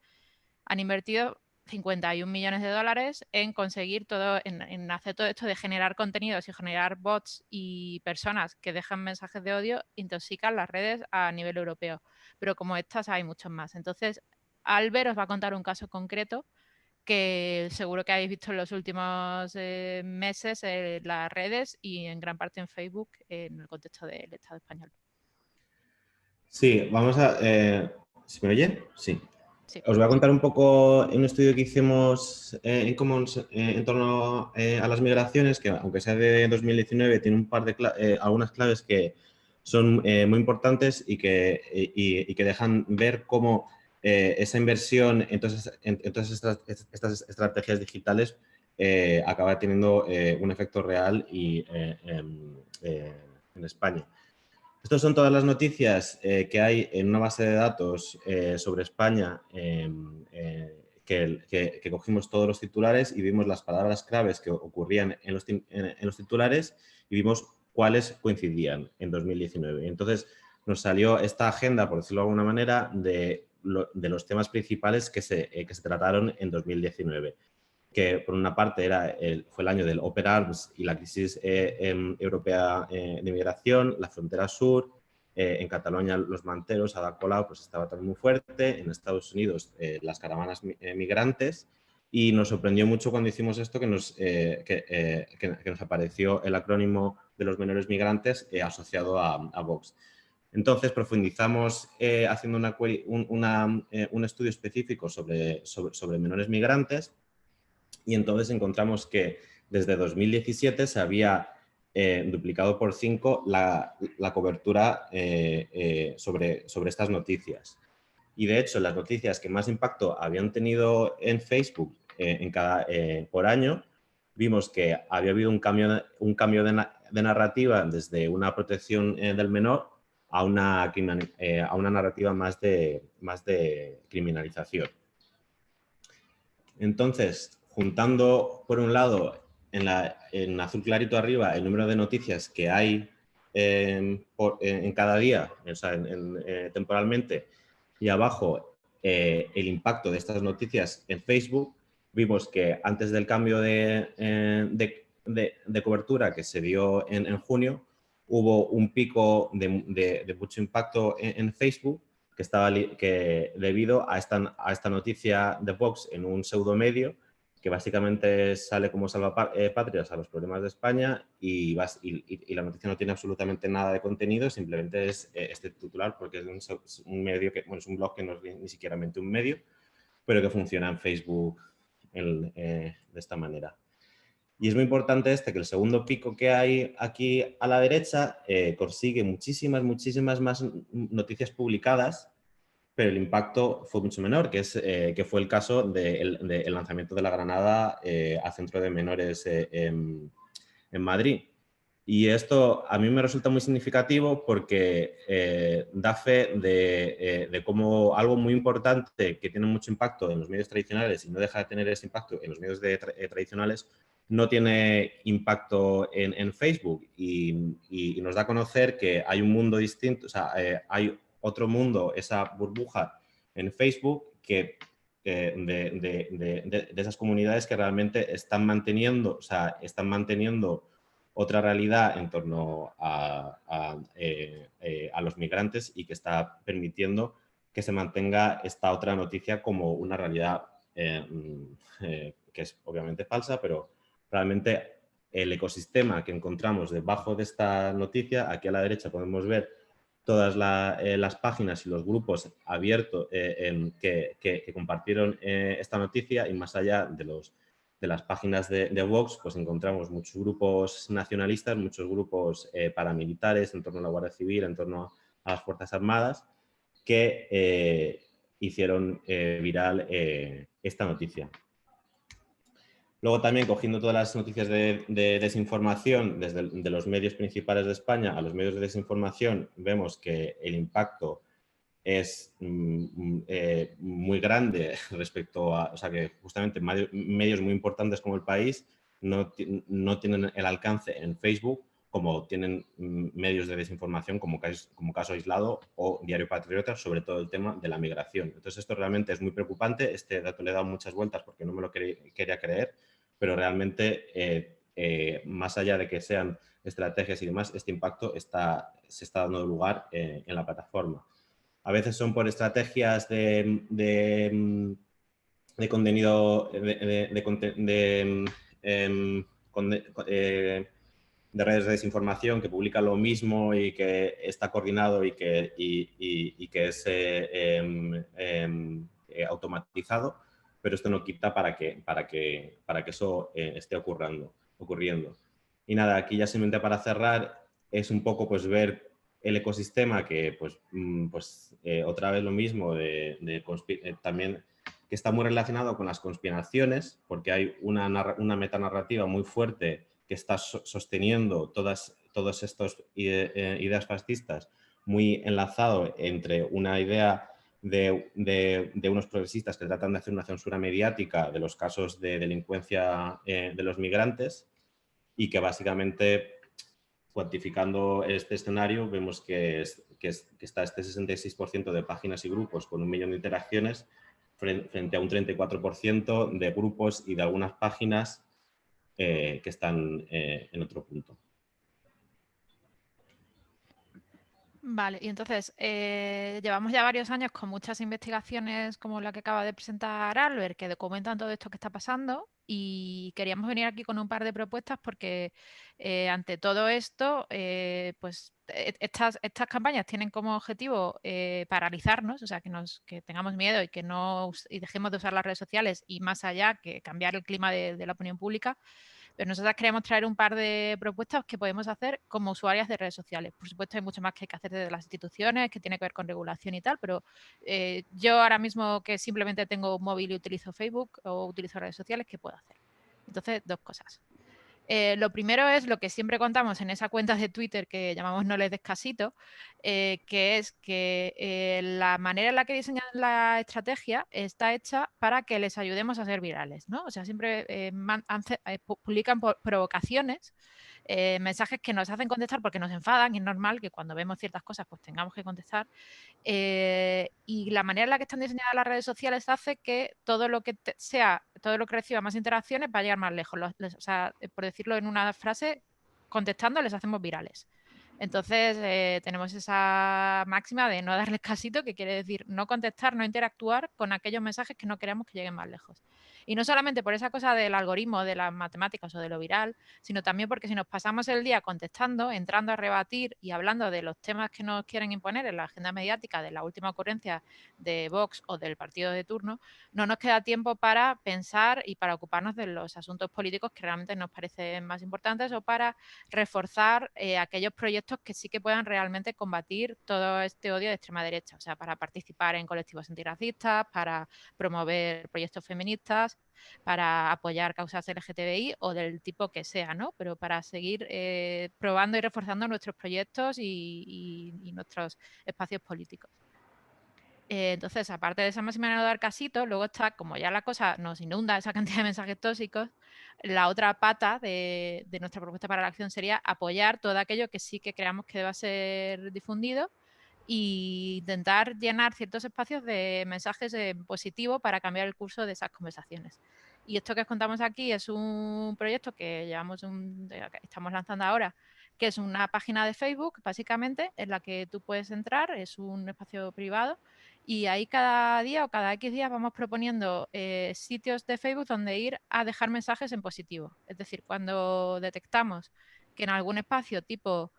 han invertido 51 millones de dólares en conseguir en hacer todo esto de generar contenidos y generar bots y personas que dejan mensajes de odio, intoxican las redes a nivel europeo. Pero como estas hay muchos más. Entonces, Albert os va a contar un caso concreto que seguro que habéis visto en los últimos meses en las redes y en gran parte en Facebook en el contexto del Estado español. Sí, vamos a... ¿Se me oye? Sí. Sí. Os voy a contar un poco un estudio que hicimos en Commons en torno a las migraciones, que aunque sea de 2019, tiene un par de algunas claves que son muy importantes y que dejan ver cómo esa inversión en todas estas estrategias digitales acaba teniendo un efecto real en España. Estas son todas las noticias que hay en una base de datos sobre España que cogimos todos los titulares y vimos las palabras claves que ocurrían en los titulares y vimos cuáles coincidían en 2019. Entonces nos salió esta agenda, por decirlo de alguna manera, de los temas principales que se trataron en 2019. Que por una parte fue el año del Open Arms y la crisis europea de migración, la frontera sur, en Cataluña los manteros, Ada Colau, pues estaba también muy fuerte, en Estados Unidos las caravanas migrantes, y nos sorprendió mucho cuando hicimos esto que nos apareció el acrónimo de los menores migrantes asociado a Vox. Entonces profundizamos haciendo un estudio específico sobre menores migrantes. Y entonces encontramos que desde 2017 se había duplicado por 5 la cobertura sobre estas noticias. Y de hecho, las noticias que más impacto habían tenido en Facebook por año, vimos que había habido un cambio de narrativa desde una protección del menor a una narrativa más de criminalización. Entonces, juntando, por un lado, en azul clarito arriba, el número de noticias que hay en cada día, o sea, temporalmente, y abajo el impacto de estas noticias en Facebook, vimos que antes del cambio de cobertura que se dio en junio, hubo un pico de mucho impacto en Facebook, que debido a esta noticia de Vox en un pseudomedio que básicamente sale como salvapatrias a los problemas de España y la noticia no tiene absolutamente nada de contenido, simplemente es este titular porque es un medio que, bueno, es un blog que no es ni siquiera un medio, pero que funciona en Facebook de esta manera. Y es muy importante que el segundo pico que hay aquí a la derecha consigue muchísimas más noticias publicadas, pero el impacto fue mucho menor, que fue el caso del lanzamiento de la granada al centro de menores en Madrid. Y esto a mí me resulta muy significativo porque da fe de cómo algo muy importante que tiene mucho impacto en los medios tradicionales y no deja de tener ese impacto en los medios tradicionales, no tiene impacto en Facebook y nos da a conocer que hay un mundo distinto, o sea, hay otro mundo, esa burbuja en Facebook de esas comunidades que realmente están manteniendo otra realidad en torno a los migrantes y que está permitiendo que se mantenga esta otra noticia como una realidad que es obviamente falsa, pero realmente el ecosistema que encontramos debajo de esta noticia, aquí a la derecha podemos ver todas las páginas y los grupos abiertos que compartieron esta noticia, y más allá de las páginas de Vox, pues encontramos muchos grupos nacionalistas, muchos grupos paramilitares en torno a la Guardia Civil, en torno a las Fuerzas Armadas, que hicieron viral esta noticia. Luego también, cogiendo todas las noticias de desinformación de los medios principales de España a los medios de desinformación, vemos que el impacto es muy grande respecto a, o sea, que justamente medios muy importantes como El País no tienen el alcance en Facebook como tienen medios de desinformación como Caso Aislado o Diario Patriota, sobre todo el tema de la migración. Entonces esto realmente es muy preocupante. Este dato le he dado muchas vueltas porque no me lo quería creer, pero realmente más allá de que sean estrategias y demás, este impacto se está dando lugar en la plataforma. A veces son por estrategias de contenido, de redes de desinformación que publican lo mismo y que está coordinado y que es automatizado, pero esto no quita para que eso esté ocurriendo. Y nada, aquí ya simplemente para cerrar es un poco pues ver el ecosistema que otra vez lo mismo también que está muy relacionado con las conspiraciones, porque hay una metanarrativa muy fuerte que está sosteniendo todas todos estos ideas fascistas muy enlazado entre una idea de unos progresistas que tratan de hacer una censura mediática de los casos de delincuencia de los migrantes y que básicamente, cuantificando este escenario, vemos que está este 66% de páginas y grupos con 1 millón de interacciones frente a un 34% de grupos y de algunas páginas que están en otro punto. Vale, y entonces llevamos ya varios años con muchas investigaciones como la que acaba de presentar Albert, que documentan todo esto que está pasando, y queríamos venir aquí con un par de propuestas porque ante todo esto, pues estas campañas tienen como objetivo paralizarnos, o sea, que tengamos miedo y que y dejemos de usar las redes sociales y más allá, que cambiar el clima de la opinión pública. Pero nosotras queríamos traer un par de propuestas que podemos hacer como usuarias de redes sociales. Por supuesto, hay mucho más que hay que hacer desde las instituciones, que tiene que ver con regulación y tal, pero yo ahora mismo que simplemente tengo un móvil y utilizo Facebook o utilizo redes sociales, ¿qué puedo hacer? Entonces, dos cosas. Lo primero es lo que siempre contamos en esa cuenta de Twitter que llamamos No les des casito, que es que la manera en la que diseñan la estrategia está hecha para que les ayudemos a ser virales, ¿no? O sea, siempre publican provocaciones, mensajes que nos hacen contestar porque nos enfadan, y es normal que cuando vemos ciertas cosas pues tengamos que contestar. Y la manera en la que están diseñadas las redes sociales hace que todo lo que todo lo que reciba más interacciones va a llegar más lejos. O sea, por decirlo en una frase, contestando les hacemos virales. Entonces, tenemos esa máxima de no darles casito, que quiere decir no contestar, no interactuar con aquellos mensajes que no queremos que lleguen más lejos. Y no solamente por esa cosa del algoritmo, de las matemáticas o de lo viral, sino también porque si nos pasamos el día contestando, entrando a rebatir y hablando de los temas que nos quieren imponer en la agenda mediática de la última ocurrencia de Vox o del partido de turno, no nos queda tiempo para pensar y para ocuparnos de los asuntos políticos que realmente nos parecen más importantes o para reforzar aquellos proyectos que sí que puedan realmente combatir todo este odio de extrema derecha, o sea, para participar en colectivos antirracistas, para promover proyectos feministas, para apoyar causas LGTBI o del tipo que sea, ¿no? Pero para seguir probando y reforzando nuestros proyectos y nuestros espacios políticos. Entonces, aparte de esa máxima de no dar casito, luego está, como ya la cosa nos inunda esa cantidad de mensajes tóxicos, la otra pata de nuestra propuesta para la acción sería apoyar todo aquello que sí que creamos que deba ser difundido e intentar llenar ciertos espacios de mensajes positivos para cambiar el curso de esas conversaciones. Y esto que os contamos aquí es un proyecto que estamos lanzando ahora, que es una página de Facebook, básicamente, en la que tú puedes entrar, es un espacio privado, y ahí cada día o cada X días vamos proponiendo sitios de Facebook donde ir a dejar mensajes en positivo. Es decir, cuando detectamos que en algún espacio tipo,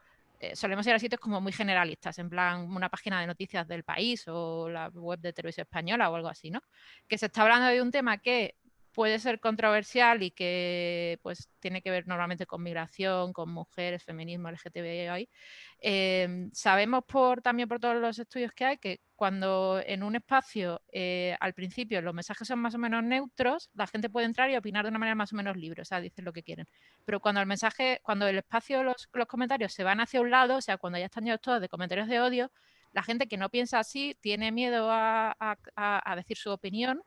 solemos ir a sitios como muy generalistas, en plan una página de noticias del país o la web de Televisión Española o algo así, ¿no? Que se está hablando de un tema que puede ser controversial y que pues tiene que ver normalmente con migración, con mujeres, feminismo, LGTBI. Sabemos también por todos los estudios que hay que cuando en un espacio al principio los mensajes son más o menos neutros, la gente puede entrar y opinar de una manera más o menos libre, o sea, dicen lo que quieren. Pero cuando el espacio, los comentarios se van hacia un lado, o sea, cuando ya están llenos todos de comentarios de odio, la gente que no piensa así tiene miedo a decir su opinión,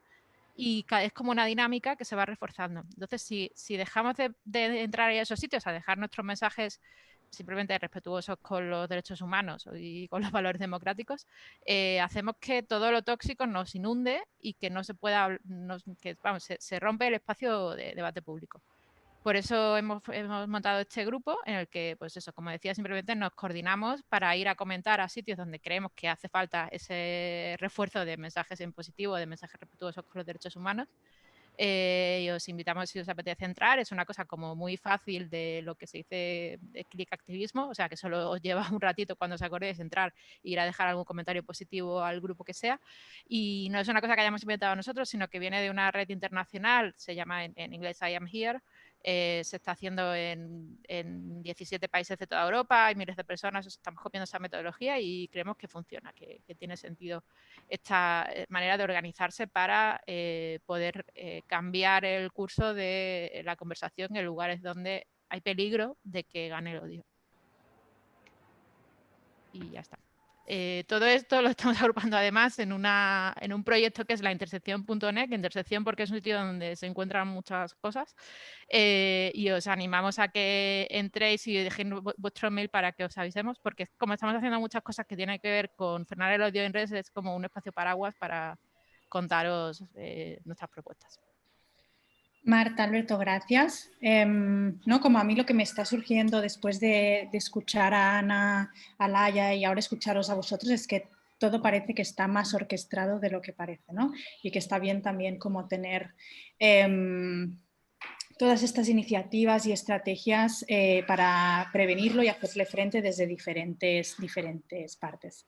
y es como una dinámica que se va reforzando. Entonces, si dejamos de entrar a esos sitios, a dejar nuestros mensajes simplemente respetuosos con los derechos humanos y con los valores democráticos, hacemos que todo lo tóxico nos inunde y que no se pueda, se rompe el espacio de debate público. Por eso hemos montado este grupo en el que, pues eso, como decía, simplemente nos coordinamos para ir a comentar a sitios donde creemos que hace falta ese refuerzo de mensajes en positivo, de mensajes respetuosos con los derechos humanos. Y os invitamos, si os apetece entrar, es una cosa como muy fácil de lo que se dice de click activismo, o sea que solo os lleva un ratito cuando os acordéis entrar e ir a dejar algún comentario positivo al grupo que sea, y no es una cosa que hayamos inventado nosotros, sino que viene de una red internacional, se llama en inglés I Am Here. Se está haciendo en 17 países de toda Europa, hay miles de personas, estamos copiando esa metodología y creemos que funciona, que tiene sentido esta manera de organizarse para poder cambiar el curso de la conversación en lugares donde hay peligro de que gane el odio. y ya está. Todo esto lo estamos agrupando además en un proyecto que es la intersección.net, intersección porque es un sitio donde se encuentran muchas cosas, y os animamos a que entréis y dejéis vuestro mail para que os avisemos, porque como estamos haciendo muchas cosas que tienen que ver con frenar el odio en redes, es como un espacio paraguas para contaros nuestras propuestas. Marta, Alberto, gracias. ¿No? Como a mí lo que me está surgiendo después de escuchar a Ana, a Laia y ahora escucharos a vosotros es que todo parece que está más orquestado de lo que parece, ¿no? Y que está bien también como tener todas estas iniciativas y estrategias para prevenirlo y hacerle frente desde diferentes partes.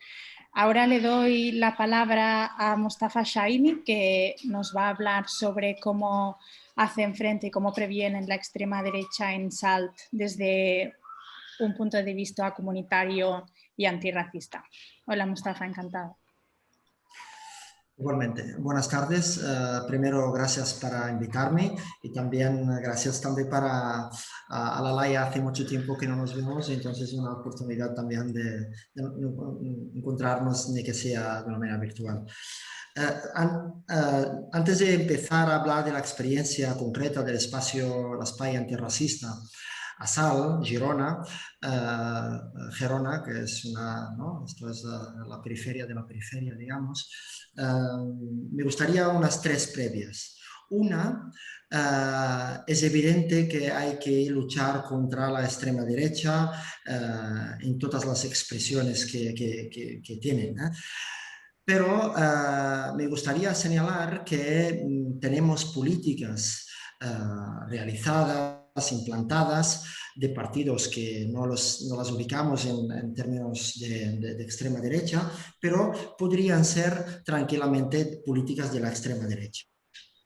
Ahora le doy la palabra a Mostafa Shaimi, que nos va a hablar sobre cómo hacen frente y cómo previenen la extrema derecha en SALT desde un punto de vista comunitario y antirracista. Hola Mostafa, encantado. Igualmente, buenas tardes. Primero, gracias para invitarme y también gracias también a la Laia. Hace mucho tiempo que no nos vemos, entonces es una oportunidad también de encontrarnos, ni que sea de una manera virtual. Antes de empezar a hablar de la experiencia concreta del espacio La Espai Antirracista a Sal, Girona, Gerona, que es esto es la periferia de la periferia, digamos, me gustaría unas tres previas. Una, es evidente que hay que luchar contra la extrema derecha en todas las expresiones que tienen. Pero me gustaría señalar que tenemos políticas realizadas, implantadas, de partidos que no las ubicamos en términos de extrema derecha, pero podrían ser tranquilamente políticas de la extrema derecha.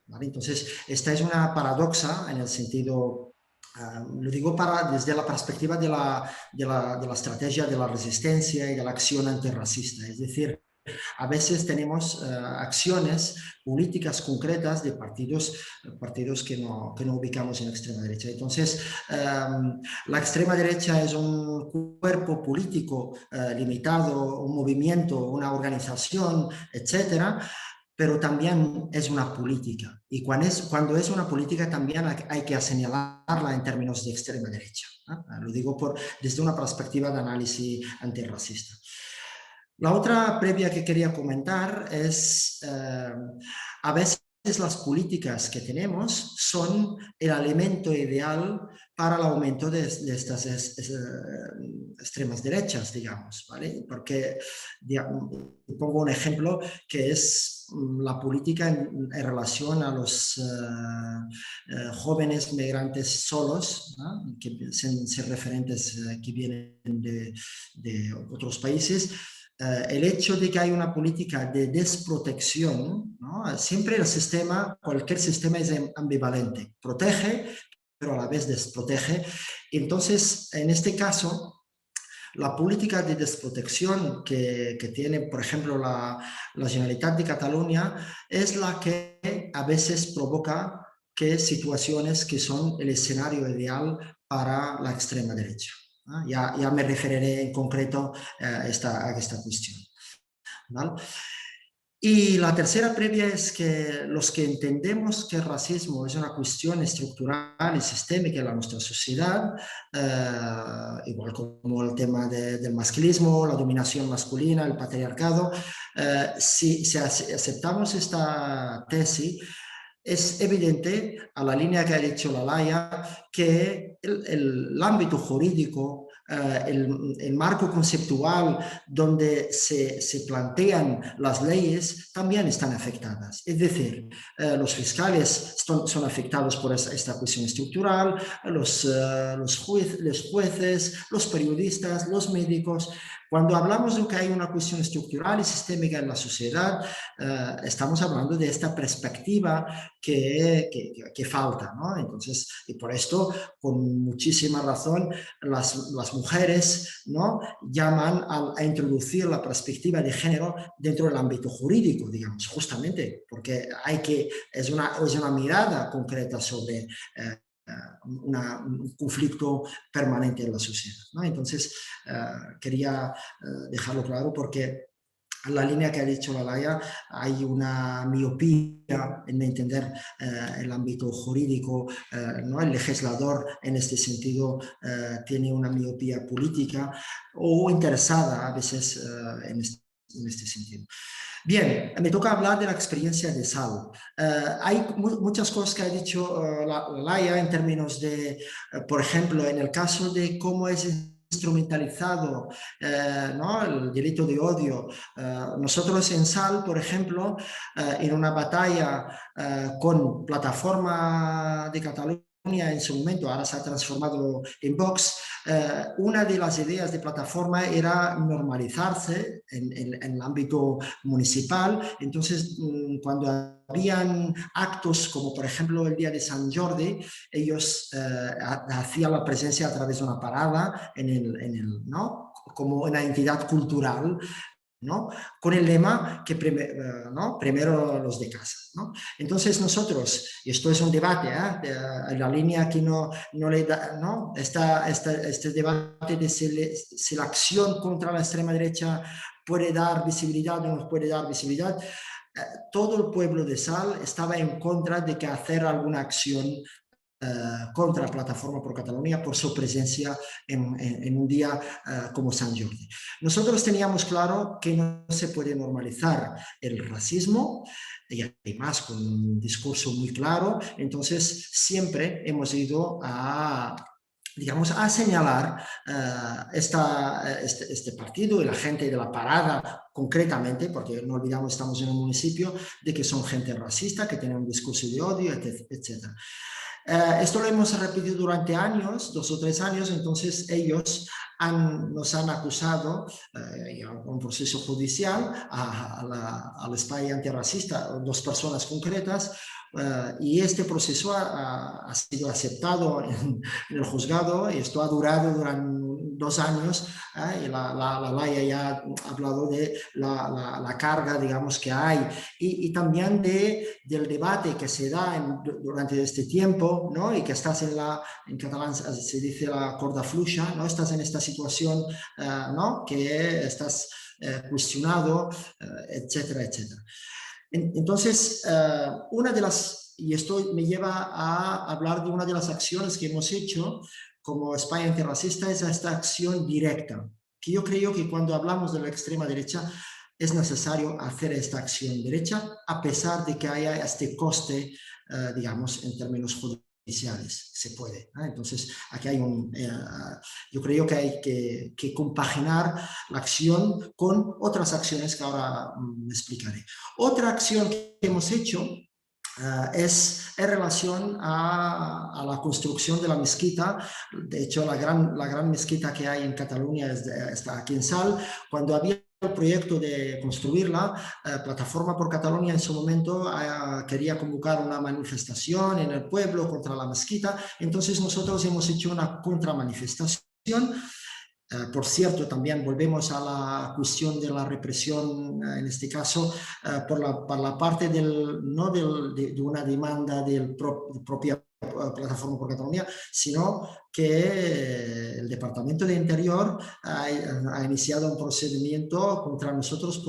¿Vale? Entonces, esta es una paradoja en el sentido, lo digo desde la perspectiva de la estrategia de la resistencia y de la acción antirracista, es decir, a veces tenemos acciones políticas concretas de partidos que no ubicamos en la extrema derecha. Entonces, la extrema derecha es un cuerpo político limitado, un movimiento, una organización, etcétera, pero también es una política. Y cuando es una política también hay que señalarla en términos de extrema derecha. Lo digo desde una perspectiva de análisis antirracista. La otra previa que quería comentar es, a veces las políticas que tenemos son el elemento ideal para el aumento de estas extremas derechas, digamos, ¿vale? Porque pongo un ejemplo que es la política en relación a los jóvenes migrantes solos, ¿no? Que son referentes que vienen de otros países. El hecho de que hay una política de desprotección, ¿no? Siempre cualquier sistema es ambivalente, protege, pero a la vez desprotege. Entonces, en este caso, la política de desprotección que tiene, por ejemplo, la Generalitat de Cataluña es la que a veces provoca situaciones que son el escenario ideal para la extrema derecha. Ya me referiré en concreto a esta cuestión, ¿vale? Y la tercera previa es que los que entendemos que el racismo es una cuestión estructural y sistémica en nuestra sociedad, igual como el tema del masculismo, la dominación masculina, el patriarcado, si aceptamos esta tesis, es evidente, a la línea que ha dicho la Laia, que el ámbito jurídico, el marco conceptual donde se plantean las leyes también están afectadas. Es decir, los fiscales son afectados por esta cuestión estructural, los jueces, los periodistas, los médicos. Cuando hablamos de que hay una cuestión estructural y sistémica en la sociedad, estamos hablando de esta perspectiva que falta, ¿no? Entonces, y por esto, con muchísima razón, las mujeres, ¿no? llaman a introducir la perspectiva de género dentro del ámbito jurídico, digamos, justamente porque es una mirada concreta sobre un conflicto permanente en la sociedad, ¿no? Entonces, quería dejarlo claro porque en la línea que ha dicho Laia hay una miopía en entender el ámbito jurídico, ¿no? El legislador en este sentido tiene una miopía política o interesada a veces en este sentido. Bien, me toca hablar de la experiencia de Sal. Hay muchas cosas que ha dicho Laia en términos de, por ejemplo, en el caso de cómo es instrumentalizado ¿no? el delito de odio. Nosotros en Sal, por ejemplo, en una batalla con Plataforma de Cataluña en su momento, ahora se ha transformado en Vox, una de las ideas de Plataforma era normalizarse en el ámbito municipal. Entonces, cuando habían actos como por ejemplo el día de San Jordi, ellos hacían la presencia a través de una parada ¿no? como una entidad cultural, ¿no? Con el lema que ¿no? primero los de casa, ¿no? Entonces nosotros, y esto es un debate, en la línea que no le da, ¿no? Este debate de si la acción contra la extrema derecha puede dar visibilidad o no puede dar visibilidad. Todo el pueblo de Sal estaba en contra de que hacer alguna acción contra la Plataforma por Cataluña por su presencia en un día como San Jordi. Nosotros teníamos claro que no se puede normalizar el racismo, y además con un discurso muy claro. Entonces siempre hemos ido a señalar este partido y la gente de la parada concretamente, porque no olvidamos, estamos en un municipio, de que son gente racista, que tienen un discurso de odio, etc. Esto lo hemos repetido durante años, 2 o 3 años, entonces ellos nos han acusado en un proceso judicial al España antirracista, 2 personas concretas, y este proceso ha sido aceptado en el juzgado y esto ha durado durante 2 años, y la Laia ya ha hablado de la carga, digamos, que hay y también del debate que se da durante este tiempo, ¿no? Y que estás en catalán se dice la corda fluixa, ¿no? Estás en esta situación, ¿no? Que estás cuestionado, etcétera, etcétera. Entonces, y esto me lleva a hablar de una de las acciones que hemos hecho como España Antirracista, es esta acción directa, que yo creo que cuando hablamos de la extrema derecha es necesario hacer esta acción derecha, a pesar de que haya este coste, digamos, en términos judiciales, se puede, ¿eh? Entonces, aquí hay yo creo que hay que compaginar la acción con otras acciones que ahora explicaré. Otra acción que hemos hecho es en relación a la construcción de la mezquita. De hecho, la gran mezquita que hay en Cataluña está aquí en Sal. Cuando había el proyecto de construirla, Plataforma por Cataluña en su momento quería convocar una manifestación en el pueblo contra la mezquita. Entonces nosotros hemos hecho una contramanifestación. Por cierto, también volvemos a la cuestión de la represión, en este caso, por la parte de una demanda de propia Plataforma por Cataluña, sino que el Departamento de Interior ha iniciado un procedimiento contra nosotros,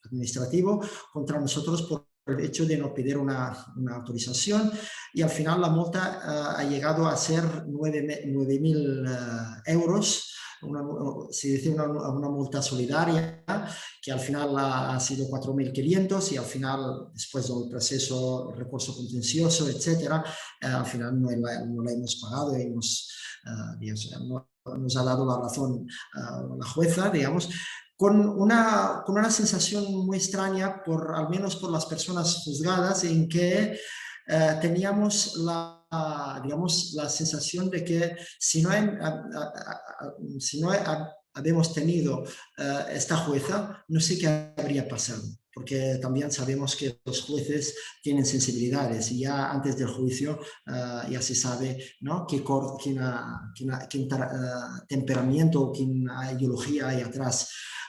administrativo, contra nosotros por el hecho de no pedir una autorización, y al final la multa ha llegado a ser 9.000 euros. Se dice una multa solidaria, que al final ha sido 4.500, y al final, después del proceso, recurso contencioso, etcétera, al final no la hemos pagado y nos ha dado la razón la jueza, digamos, con una sensación muy extraña, al menos por las personas juzgadas, en que teníamos la sensación de que si no habíamos tenido esta jueza, no sé qué habría pasado, porque también sabemos que los jueces tienen sensibilidades y ya antes del juicio ya se sabe, ¿no? qué temperamento o qué ideología hay atrás,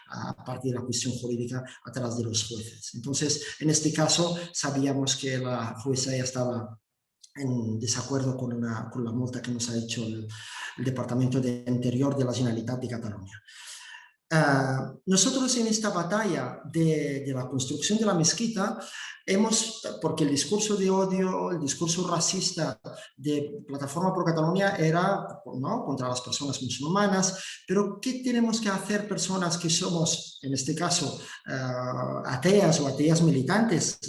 aparte de la cuestión jurídica, atrás de los jueces. Entonces, en este caso, sabíamos que la jueza ya estaba en desacuerdo con la multa que nos ha hecho el Departamento de Interior de la Generalitat de Cataluña. Nosotros en esta batalla de la construcción de la mezquita porque el discurso de odio, el discurso racista de Plataforma por Cataluña era, ¿no?, contra las personas musulmanas, pero ¿qué tenemos que hacer personas que somos, en este caso, ateas o ateas militantes,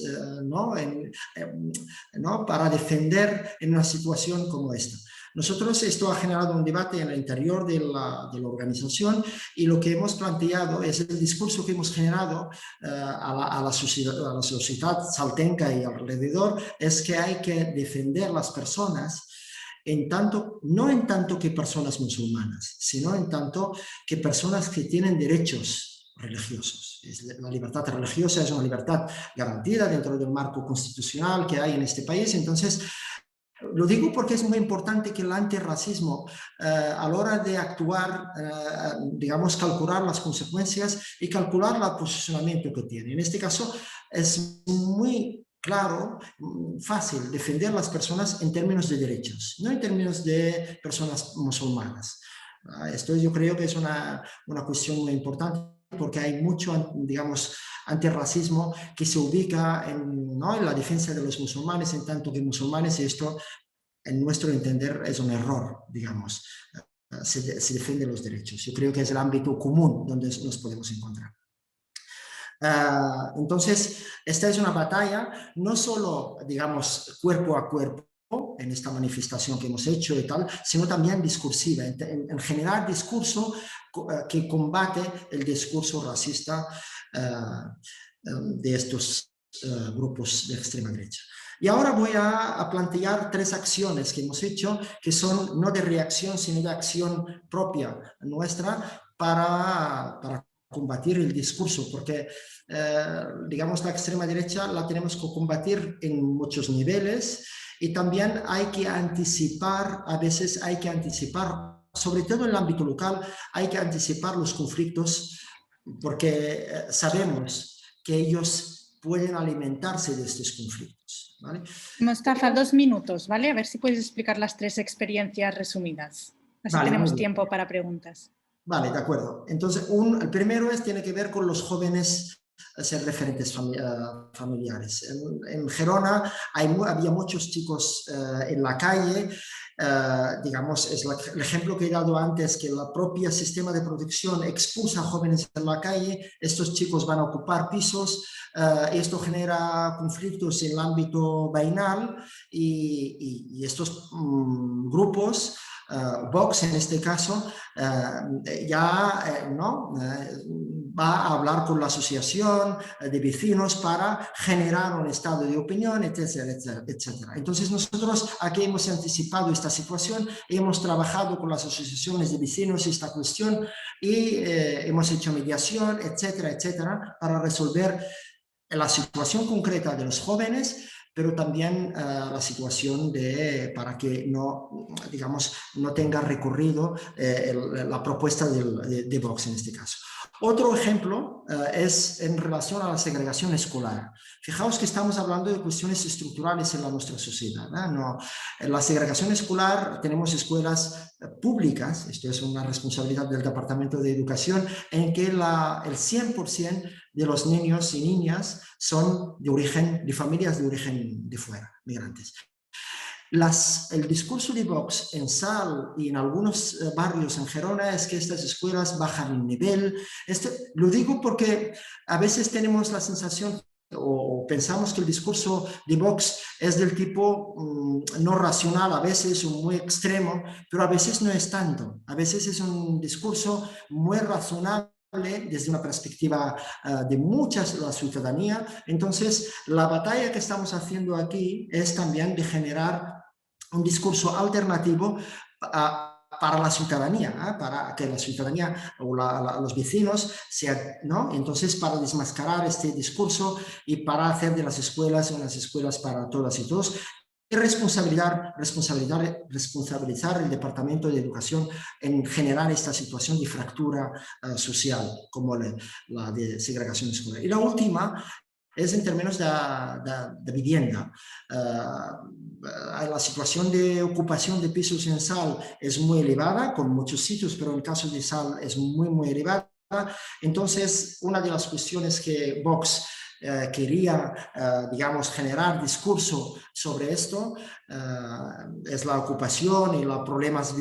¿no? ¿no?, para defender en una situación como esta? Nosotros, esto ha generado un debate en el interior de la organización, y lo que hemos planteado es el discurso que hemos generado a la sociedad saltenca y alrededor, es que hay que defender las personas no en tanto que personas musulmanas, sino en tanto que personas que tienen derechos religiosos. La libertad religiosa es una libertad garantida dentro del marco constitucional que hay en este país. Entonces, lo digo porque es muy importante que el antirracismo, a la hora de actuar, digamos, calcular las consecuencias y calcular el posicionamiento que tiene. En este caso, es muy claro, fácil defender a las personas en términos de derechos, no en términos de personas musulmanas. Esto yo creo que es una cuestión muy importante, porque hay mucho, digamos, antirracismo que se ubica ¿no?, en la defensa de los musulmanes, en tanto que musulmanes, y esto, en nuestro entender, es un error, digamos. Se defienden los derechos. Yo creo que es el ámbito común donde nos podemos encontrar. Entonces, esta es una batalla, no solo, digamos, cuerpo a cuerpo, en esta manifestación que hemos hecho y tal, sino también discursiva, en generar discurso que combate el discurso racista de estos grupos de extrema derecha. Y ahora voy a plantear 3 acciones que hemos hecho, que son no de reacción, sino de acción propia nuestra para combatir el discurso, porque digamos, la extrema derecha la tenemos que combatir en muchos niveles, y también hay que anticipar, a veces hay que anticipar, sobre todo en el ámbito local, hay que anticipar los conflictos, porque sabemos que ellos pueden alimentarse de estos conflictos, ¿vale? Mostafa, 2 minutos, ¿vale? A ver si puedes explicar las 3 experiencias resumidas. Así vale, tenemos tiempo para preguntas. Vale, de acuerdo. Entonces, el primero tiene que ver con los jóvenes ser referentes familiares. En Gerona había muchos chicos en la calle. Digamos, es el ejemplo que he dado antes, que el propio sistema de protección expulsa a jóvenes en la calle. Estos chicos van a ocupar pisos. Esto genera conflictos en el ámbito vecinal, y estos grupos, Vox en este caso, ¿no? Va a hablar con la asociación de vecinos para generar un estado de opinión, etcétera, etcétera. Entonces nosotros aquí hemos anticipado esta situación, hemos trabajado con las asociaciones de vecinos esta cuestión, y hemos hecho mediación, etcétera, etcétera, para resolver la situación concreta de los jóvenes, pero también la situación para que no, digamos, no tenga recorrido la propuesta de Vox en este caso. Otro ejemplo es en relación a la segregación escolar. Fijaos que estamos hablando de cuestiones estructurales en nuestra sociedad, ¿no? En la segregación escolar tenemos escuelas públicas, esto es una responsabilidad del Departamento de Educación, en que el 100% de los niños y niñas son de familias de origen de fuera, migrantes. El discurso de Vox en Sal y en algunos barrios en Gerona es que estas escuelas bajan el nivel. Lo digo porque a veces tenemos la sensación o pensamos que el discurso de Vox es del tipo no racional, a veces muy extremo, pero a veces no es tanto. A veces es un discurso muy razonable desde una perspectiva de la ciudadanía. Entonces, la batalla que estamos haciendo aquí es también de generar un discurso alternativo para la ciudadanía, para que la ciudadanía o los vecinos ¿no? Entonces, para desmascarar este discurso y para hacer de las escuelas unas escuelas para todas y todos, y responsabilizar el Departamento de Educación en generar esta situación de fractura social, como la de segregación escolar. Y la última es en términos de vivienda. La situación de ocupación de pisos en Sal es muy elevada, con muchos sitios, pero en el caso de Sal es muy, muy elevada. Entonces, una de las cuestiones que Vox quería, digamos, generar discurso sobre esto, es la ocupación y los problemas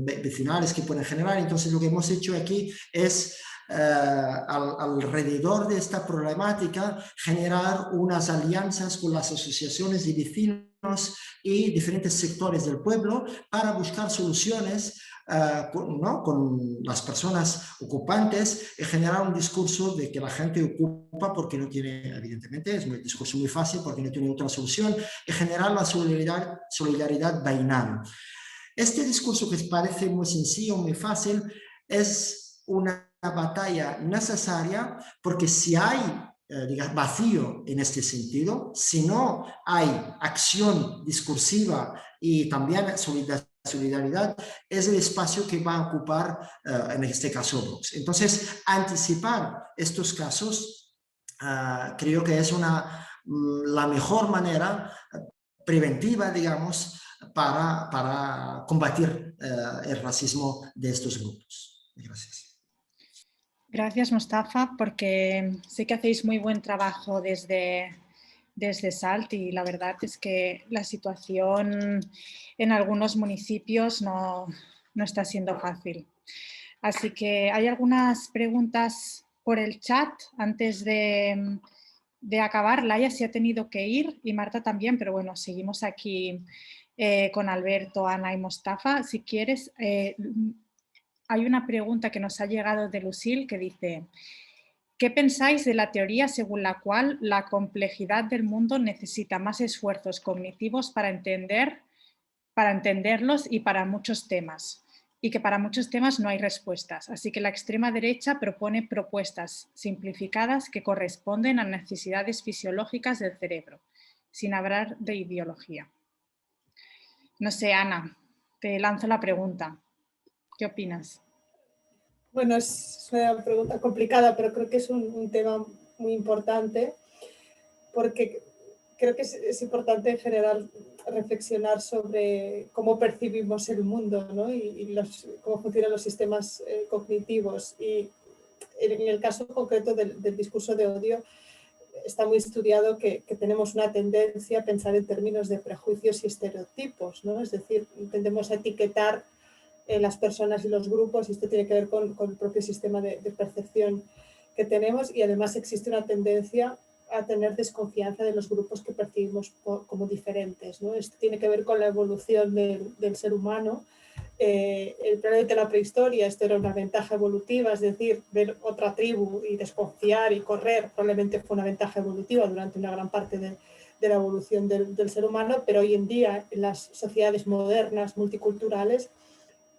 vecinales que pueden generar. Entonces, lo que hemos hecho aquí es, alrededor de esta problemática, generar unas alianzas con las asociaciones de vecinos y diferentes sectores del pueblo para buscar soluciones con las personas ocupantes y generar un discurso de que la gente ocupa porque no tiene, evidentemente es un discurso muy fácil porque no tiene otra solución, y generar la solidaridad vecinal. Este discurso, que parece muy sencillo, muy fácil, es una batalla necesaria, porque si hay vacío en este sentido, si no hay acción discursiva y también solidaridad, es el espacio que va a ocupar en este caso Vox. Entonces, anticipar estos casos creo que es la mejor manera preventiva, digamos, para combatir el racismo de estos grupos. Gracias. Gracias, Mostafa, porque sé que hacéis muy buen trabajo desde SALT, y la verdad es que la situación en algunos municipios no está siendo fácil. Así que hay algunas preguntas por el chat antes de acabar. Laia se ha tenido que ir y Marta también, pero bueno, seguimos aquí con Alberto, Ana y Mostafa. Si quieres, hay una pregunta que nos ha llegado de Lucille que dice: ¿qué pensáis de la teoría según la cual la complejidad del mundo necesita más esfuerzos cognitivos para entenderlos y para muchos temas? Y que para muchos temas no hay respuestas. Así que la extrema derecha propone propuestas simplificadas que corresponden a necesidades fisiológicas del cerebro, sin hablar de ideología. No sé, Ana, te lanzo la pregunta. ¿Qué opinas? Bueno, es una pregunta complicada, pero creo que es un tema muy importante, porque creo que es importante en general reflexionar sobre cómo percibimos el mundo, ¿no? y cómo funcionan los sistemas cognitivos. Y en el caso concreto del discurso de odio, está muy estudiado que tenemos una tendencia a pensar en términos de prejuicios y estereotipos, ¿no? Es decir, tendemos a etiquetar las personas y los grupos, y esto tiene que ver con el propio sistema de percepción que tenemos, y además existe una tendencia a tener desconfianza de los grupos que percibimos como diferentes, ¿no? Esto tiene que ver con la evolución del ser humano. Probablemente en la prehistoria esto era una ventaja evolutiva, es decir, ver otra tribu y desconfiar y correr probablemente fue una ventaja evolutiva durante una gran parte de la evolución del ser humano, pero hoy en día en las sociedades modernas, multiculturales,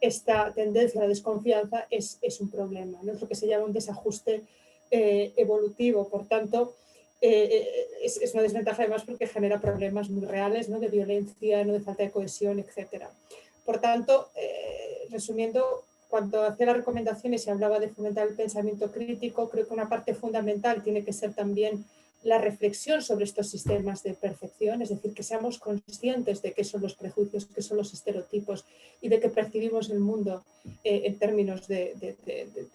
esta tendencia a la desconfianza es un problema, ¿no? Es lo que se llama un desajuste evolutivo. Por tanto, es una desventaja además porque genera problemas muy reales, ¿no? De violencia, ¿no? De falta de cohesión, etc. Por tanto, resumiendo, cuando hacía las recomendaciones y hablaba de fomentar el pensamiento crítico, creo que una parte fundamental tiene que ser también la reflexión sobre estos sistemas de percepción, es decir, que seamos conscientes de qué son los prejuicios, qué son los estereotipos y de que percibimos el mundo en términos de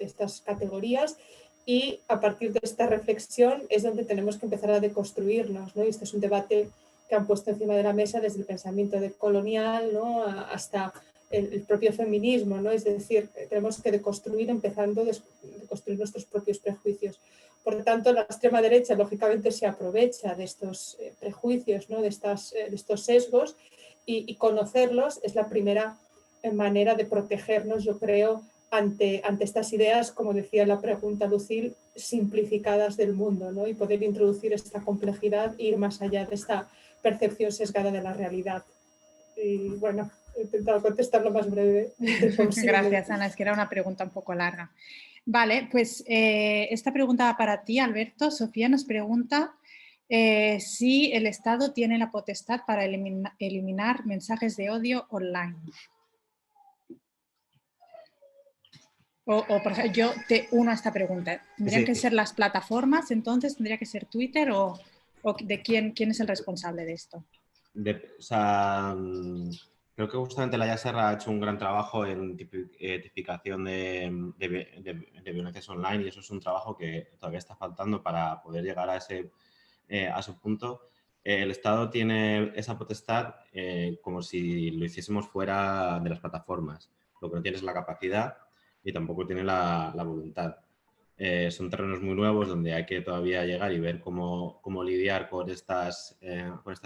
estas categorías. Y a partir de esta reflexión es donde tenemos que empezar a deconstruirnos, ¿no? Y este es un debate que han puesto encima de la mesa desde el pensamiento decolonial, ¿no? Hasta el propio feminismo, ¿no? Es decir, tenemos que deconstruir empezando a deconstruir nuestros propios prejuicios. Por lo tanto, la extrema derecha lógicamente se aprovecha de estos prejuicios, ¿no? de estos sesgos, y conocerlos es la primera manera de protegernos, yo creo, ante estas ideas, como decía la pregunta Lucille, simplificadas del mundo, ¿no? Y poder introducir esta complejidad e ir más allá de esta percepción sesgada de la realidad. Y bueno, he intentado contestar lo más breve posible. Gracias, Ana, es que era una pregunta un poco larga. Vale, pues esta pregunta va para ti, Alberto. Sofía nos pregunta si el Estado tiene la potestad para eliminar mensajes de odio online. por ejemplo, yo te uno a esta pregunta. ¿Tendrían que ser las plataformas entonces? ¿Tendría que ser Twitter o de quién es el responsable de esto? O sea, creo que justamente la Serra ha hecho un gran trabajo en tipificación de violencias online y eso es un trabajo que todavía está faltando para poder llegar a ese punto. El Estado tiene esa potestad como si lo hiciésemos fuera de las plataformas. Lo que no tiene es la capacidad y tampoco tiene la voluntad. Son terrenos muy nuevos donde hay que todavía llegar y ver cómo lidiar con estas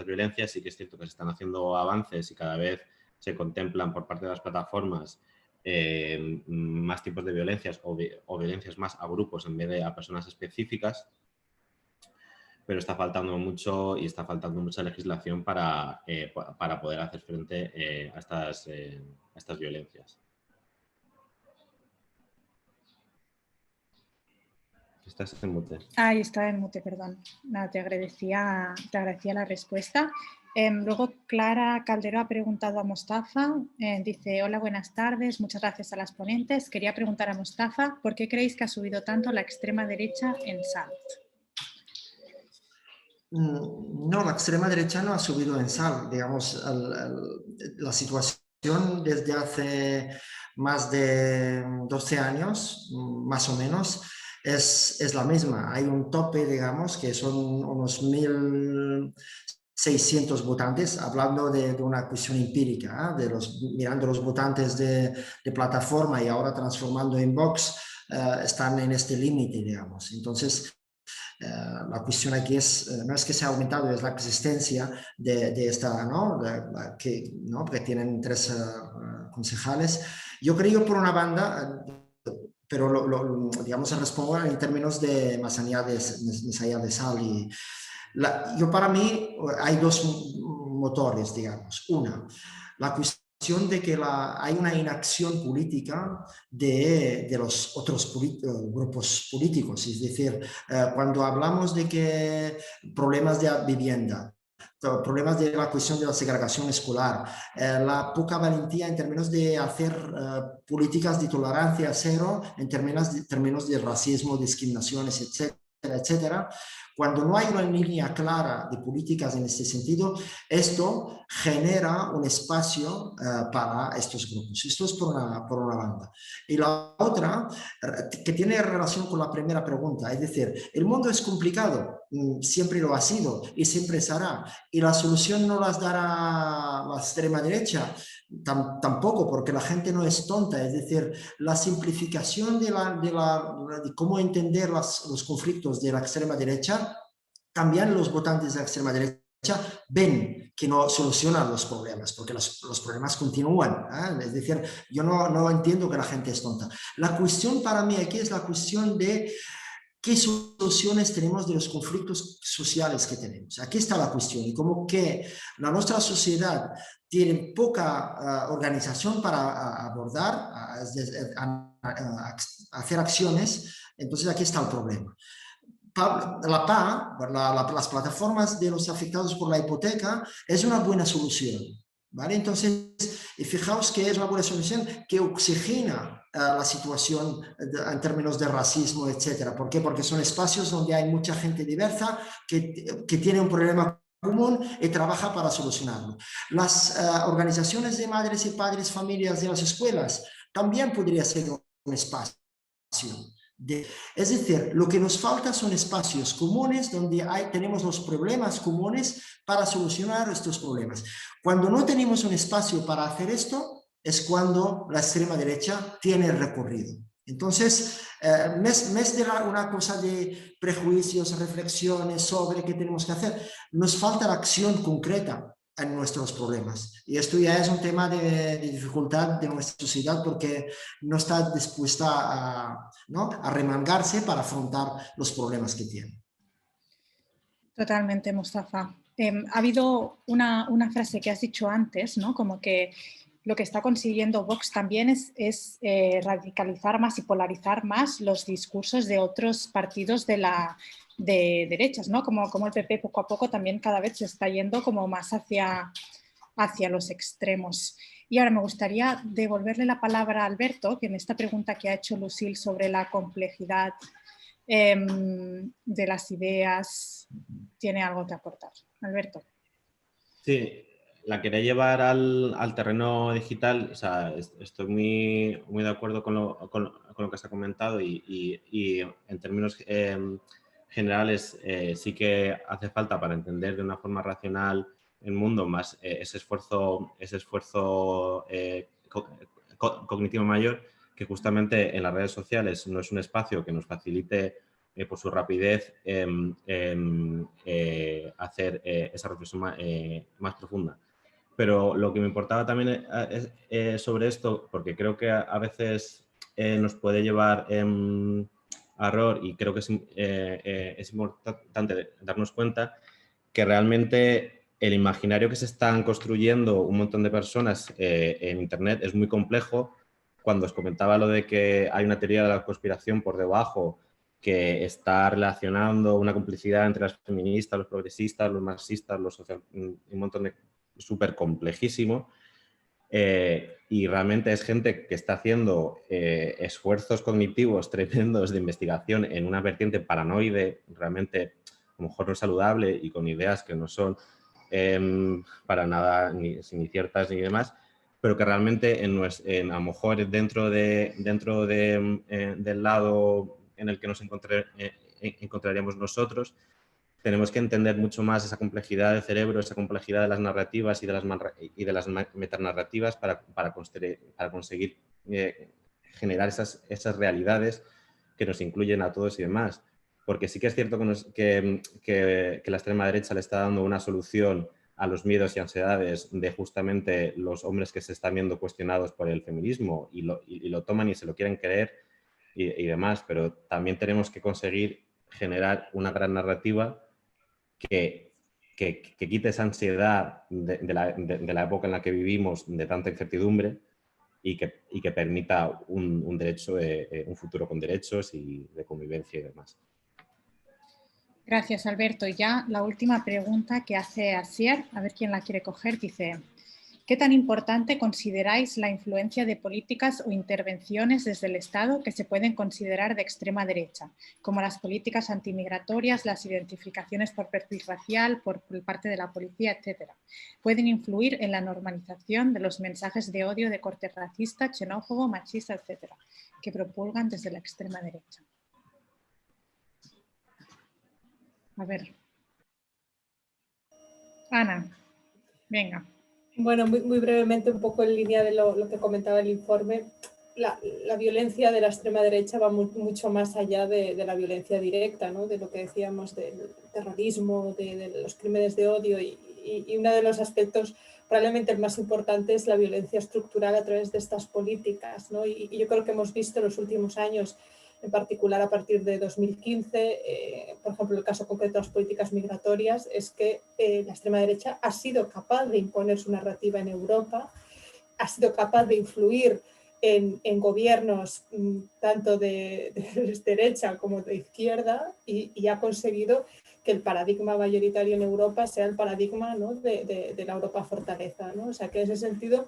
violencias. Sí que es cierto que se están haciendo avances y cada vez se contemplan por parte de las plataformas más tipos de violencias o violencias más a grupos en vez de a personas específicas. Pero está faltando mucho y está faltando mucha legislación para poder hacer frente a estas violencias. Estás en mute. Ahí está en mute, perdón. Nada, te agradecía la respuesta. Luego Clara Caldero ha preguntado a Mostafa, dice: hola, buenas tardes, muchas gracias a las ponentes. Quería preguntar a Mostafa, ¿por qué creéis que ha subido tanto la extrema derecha en SALT? No, la extrema derecha no ha subido en SALT. Digamos, la situación desde hace más de 12 años, más o menos, es la misma. Hay un tope, digamos, que son unos 1.600 votantes, hablando de una cuestión empírica, mirando los votantes de plataforma y ahora transformando en Vox, están en este límite, digamos. Entonces, la cuestión aquí no es que se ha aumentado, es la existencia de esta, ¿no? Que tienen 3 concejales. Yo creo por una banda, pero digamos, respondo en términos de más allá de SAL. Yo para mí hay 2 motores, digamos. Una, la cuestión de que hay una inacción política de los otros grupos políticos. Es decir, cuando hablamos de que problemas de vivienda, problemas de la cuestión de la segregación escolar, la poca valentía en términos de hacer políticas de tolerancia cero en términos de racismo, discriminaciones, etcétera, etcétera. Cuando no hay una línea clara de políticas en este sentido, esto genera un espacio para estos grupos. Esto es por una banda. Y la otra, que tiene relación con la primera pregunta, es decir, el mundo es complicado, siempre lo ha sido y siempre será. Y la solución no las dará la extrema derecha, tampoco, porque la gente no es tonta. Es decir, la simplificación de cómo entender los conflictos de la extrema derecha, también los votantes de la extrema derecha ven que no solucionan los problemas, porque los problemas continúan. Es decir, yo no entiendo que la gente es tonta. La cuestión para mí aquí es la cuestión de qué soluciones tenemos de los conflictos sociales que tenemos. Aquí está la cuestión, y como que nuestra sociedad tiene poca organización para abordar, hacer acciones, entonces aquí está el problema. La PA, las plataformas de los afectados por la hipoteca, es una buena solución, ¿vale? Entonces, fijaos que es una buena solución que oxigena la situación en términos de racismo, etcétera. ¿Por qué? Porque son espacios donde hay mucha gente diversa que tiene un problema común y trabaja para solucionarlo. Las organizaciones de madres y padres, familias de las escuelas, también podría ser un espacio. Es decir, lo que nos falta son espacios comunes donde tenemos los problemas comunes para solucionar estos problemas. Cuando no tenemos un espacio para hacer esto, es cuando la extrema derecha tiene recorrido. Entonces, mes de una cosa de prejuicios, reflexiones sobre qué tenemos que hacer, nos falta la acción concreta en nuestros problemas. Y esto ya es un tema de dificultad de nuestra sociedad porque no está dispuesta a remangarse para afrontar los problemas que tiene. Totalmente, Mostafa. Ha habido una frase que has dicho antes, ¿no? Como que lo que está consiguiendo Vox también es radicalizar más y polarizar más los discursos de otros partidos de derechas, ¿no? Como el PP poco a poco también cada vez se está yendo como más hacia los extremos. Y ahora me gustaría devolverle la palabra a Alberto, que en esta pregunta que ha hecho Lucille sobre la complejidad de las ideas tiene algo que aportar. Alberto. Sí, la quería llevar al terreno digital. O sea, estoy muy de acuerdo con lo que se ha comentado y en términos generales sí que hace falta, para entender de una forma racional el mundo, más ese esfuerzo cognitivo mayor, que justamente en las redes sociales no es un espacio que nos facilite por su rapidez hacer esa reflexión más profunda. Pero lo que me importaba también es sobre esto, porque creo que a veces nos puede llevar a error, y creo que es importante darnos cuenta que realmente el imaginario que se están construyendo un montón de personas en Internet es muy complejo. Cuando os comentaba lo de que hay una teoría de la conspiración por debajo que está relacionando una complicidad entre las feministas, los progresistas, los marxistas, un montón de súper complejísimo. Y realmente es gente que está haciendo esfuerzos cognitivos tremendos de investigación en una vertiente paranoide, realmente a lo mejor no saludable y con ideas que no son para nada ni ciertas ni demás, pero que realmente a lo mejor dentro del lado en el que nos encontraríamos nosotros, tenemos que entender mucho más esa complejidad del cerebro, esa complejidad de las narrativas y de las metanarrativas para conseguir generar esas realidades que nos incluyen a todos y demás. Porque sí que es cierto que la extrema derecha le está dando una solución a los miedos y ansiedades de justamente los hombres que se están viendo cuestionados por el feminismo y lo toman y se lo quieren creer y demás, pero también tenemos que conseguir generar una gran narrativa que quite esa ansiedad de la época en la que vivimos, de tanta incertidumbre, y que permita un derecho, un futuro con derechos y de convivencia y demás. Gracias, Alberto. Y ya la última pregunta que hace Asier, a ver quién la quiere coger, dice: ¿qué tan importante consideráis la influencia de políticas o intervenciones desde el Estado que se pueden considerar de extrema derecha, como las políticas antimigratorias, las identificaciones por perfil racial, por parte de la policía, etcétera? ¿Pueden influir en la normalización de los mensajes de odio de corte racista, xenófobo, machista, etcétera, que propulgan desde la extrema derecha? A ver. Ana, venga. Bueno, muy brevemente, un poco en línea de lo que comentaba el informe, la violencia de la extrema derecha va mucho más allá de la violencia directa, ¿no? De lo que decíamos del terrorismo, de los crímenes de odio, y uno de los aspectos, probablemente el más importante, es la violencia estructural a través de estas políticas, ¿no? Y yo creo que hemos visto en los últimos años, en particular a partir de 2015, por ejemplo, el caso concreto de las políticas migratorias, es que la extrema derecha ha sido capaz de imponer su narrativa en Europa, ha sido capaz de influir en gobiernos tanto de derecha como de izquierda, y ha conseguido que el paradigma mayoritario en Europa sea el paradigma, ¿no?, de la Europa fortaleza, ¿no? O sea, que en ese sentido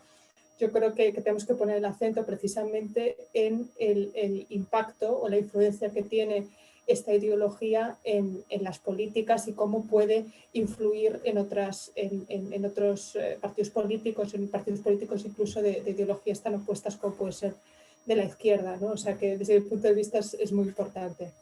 yo creo que tenemos que poner el acento precisamente en el impacto o la influencia que tiene esta ideología en las políticas y cómo puede influir en otros partidos políticos incluso de ideologías tan opuestas como puede ser de la izquierda, ¿no? O sea que desde mi punto de vista es muy importante.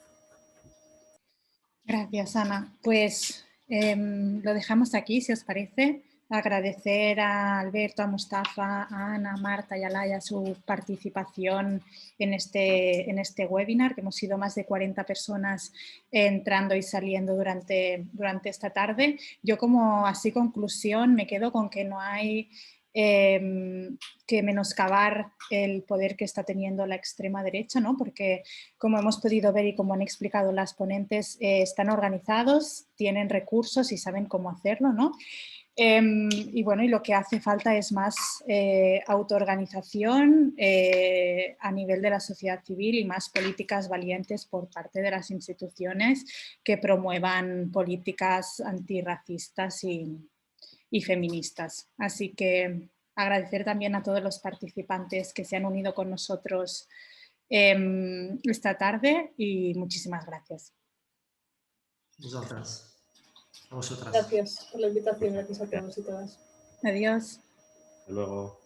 Gracias, Ana. Pues lo dejamos aquí, si os parece. Agradecer a Alberto, a Mustafa, a Ana, a Marta y a Laia su participación en este webinar, que hemos sido más de 40 personas entrando y saliendo durante esta tarde. Yo, como así conclusión, me quedo con que no hay que menoscabar el poder que está teniendo la extrema derecha, ¿no? Porque, como hemos podido ver y como han explicado las ponentes, están organizados, tienen recursos y saben cómo hacerlo, ¿no? Y bueno, y lo que hace falta es más autoorganización a nivel de la sociedad civil y más políticas valientes por parte de las instituciones que promuevan políticas antirracistas y feministas. Así que agradecer también a todos los participantes que se han unido con nosotros esta tarde y muchísimas gracias. A vosotras. Gracias por la invitación, gracias a todos y todas. Adiós. Hasta luego.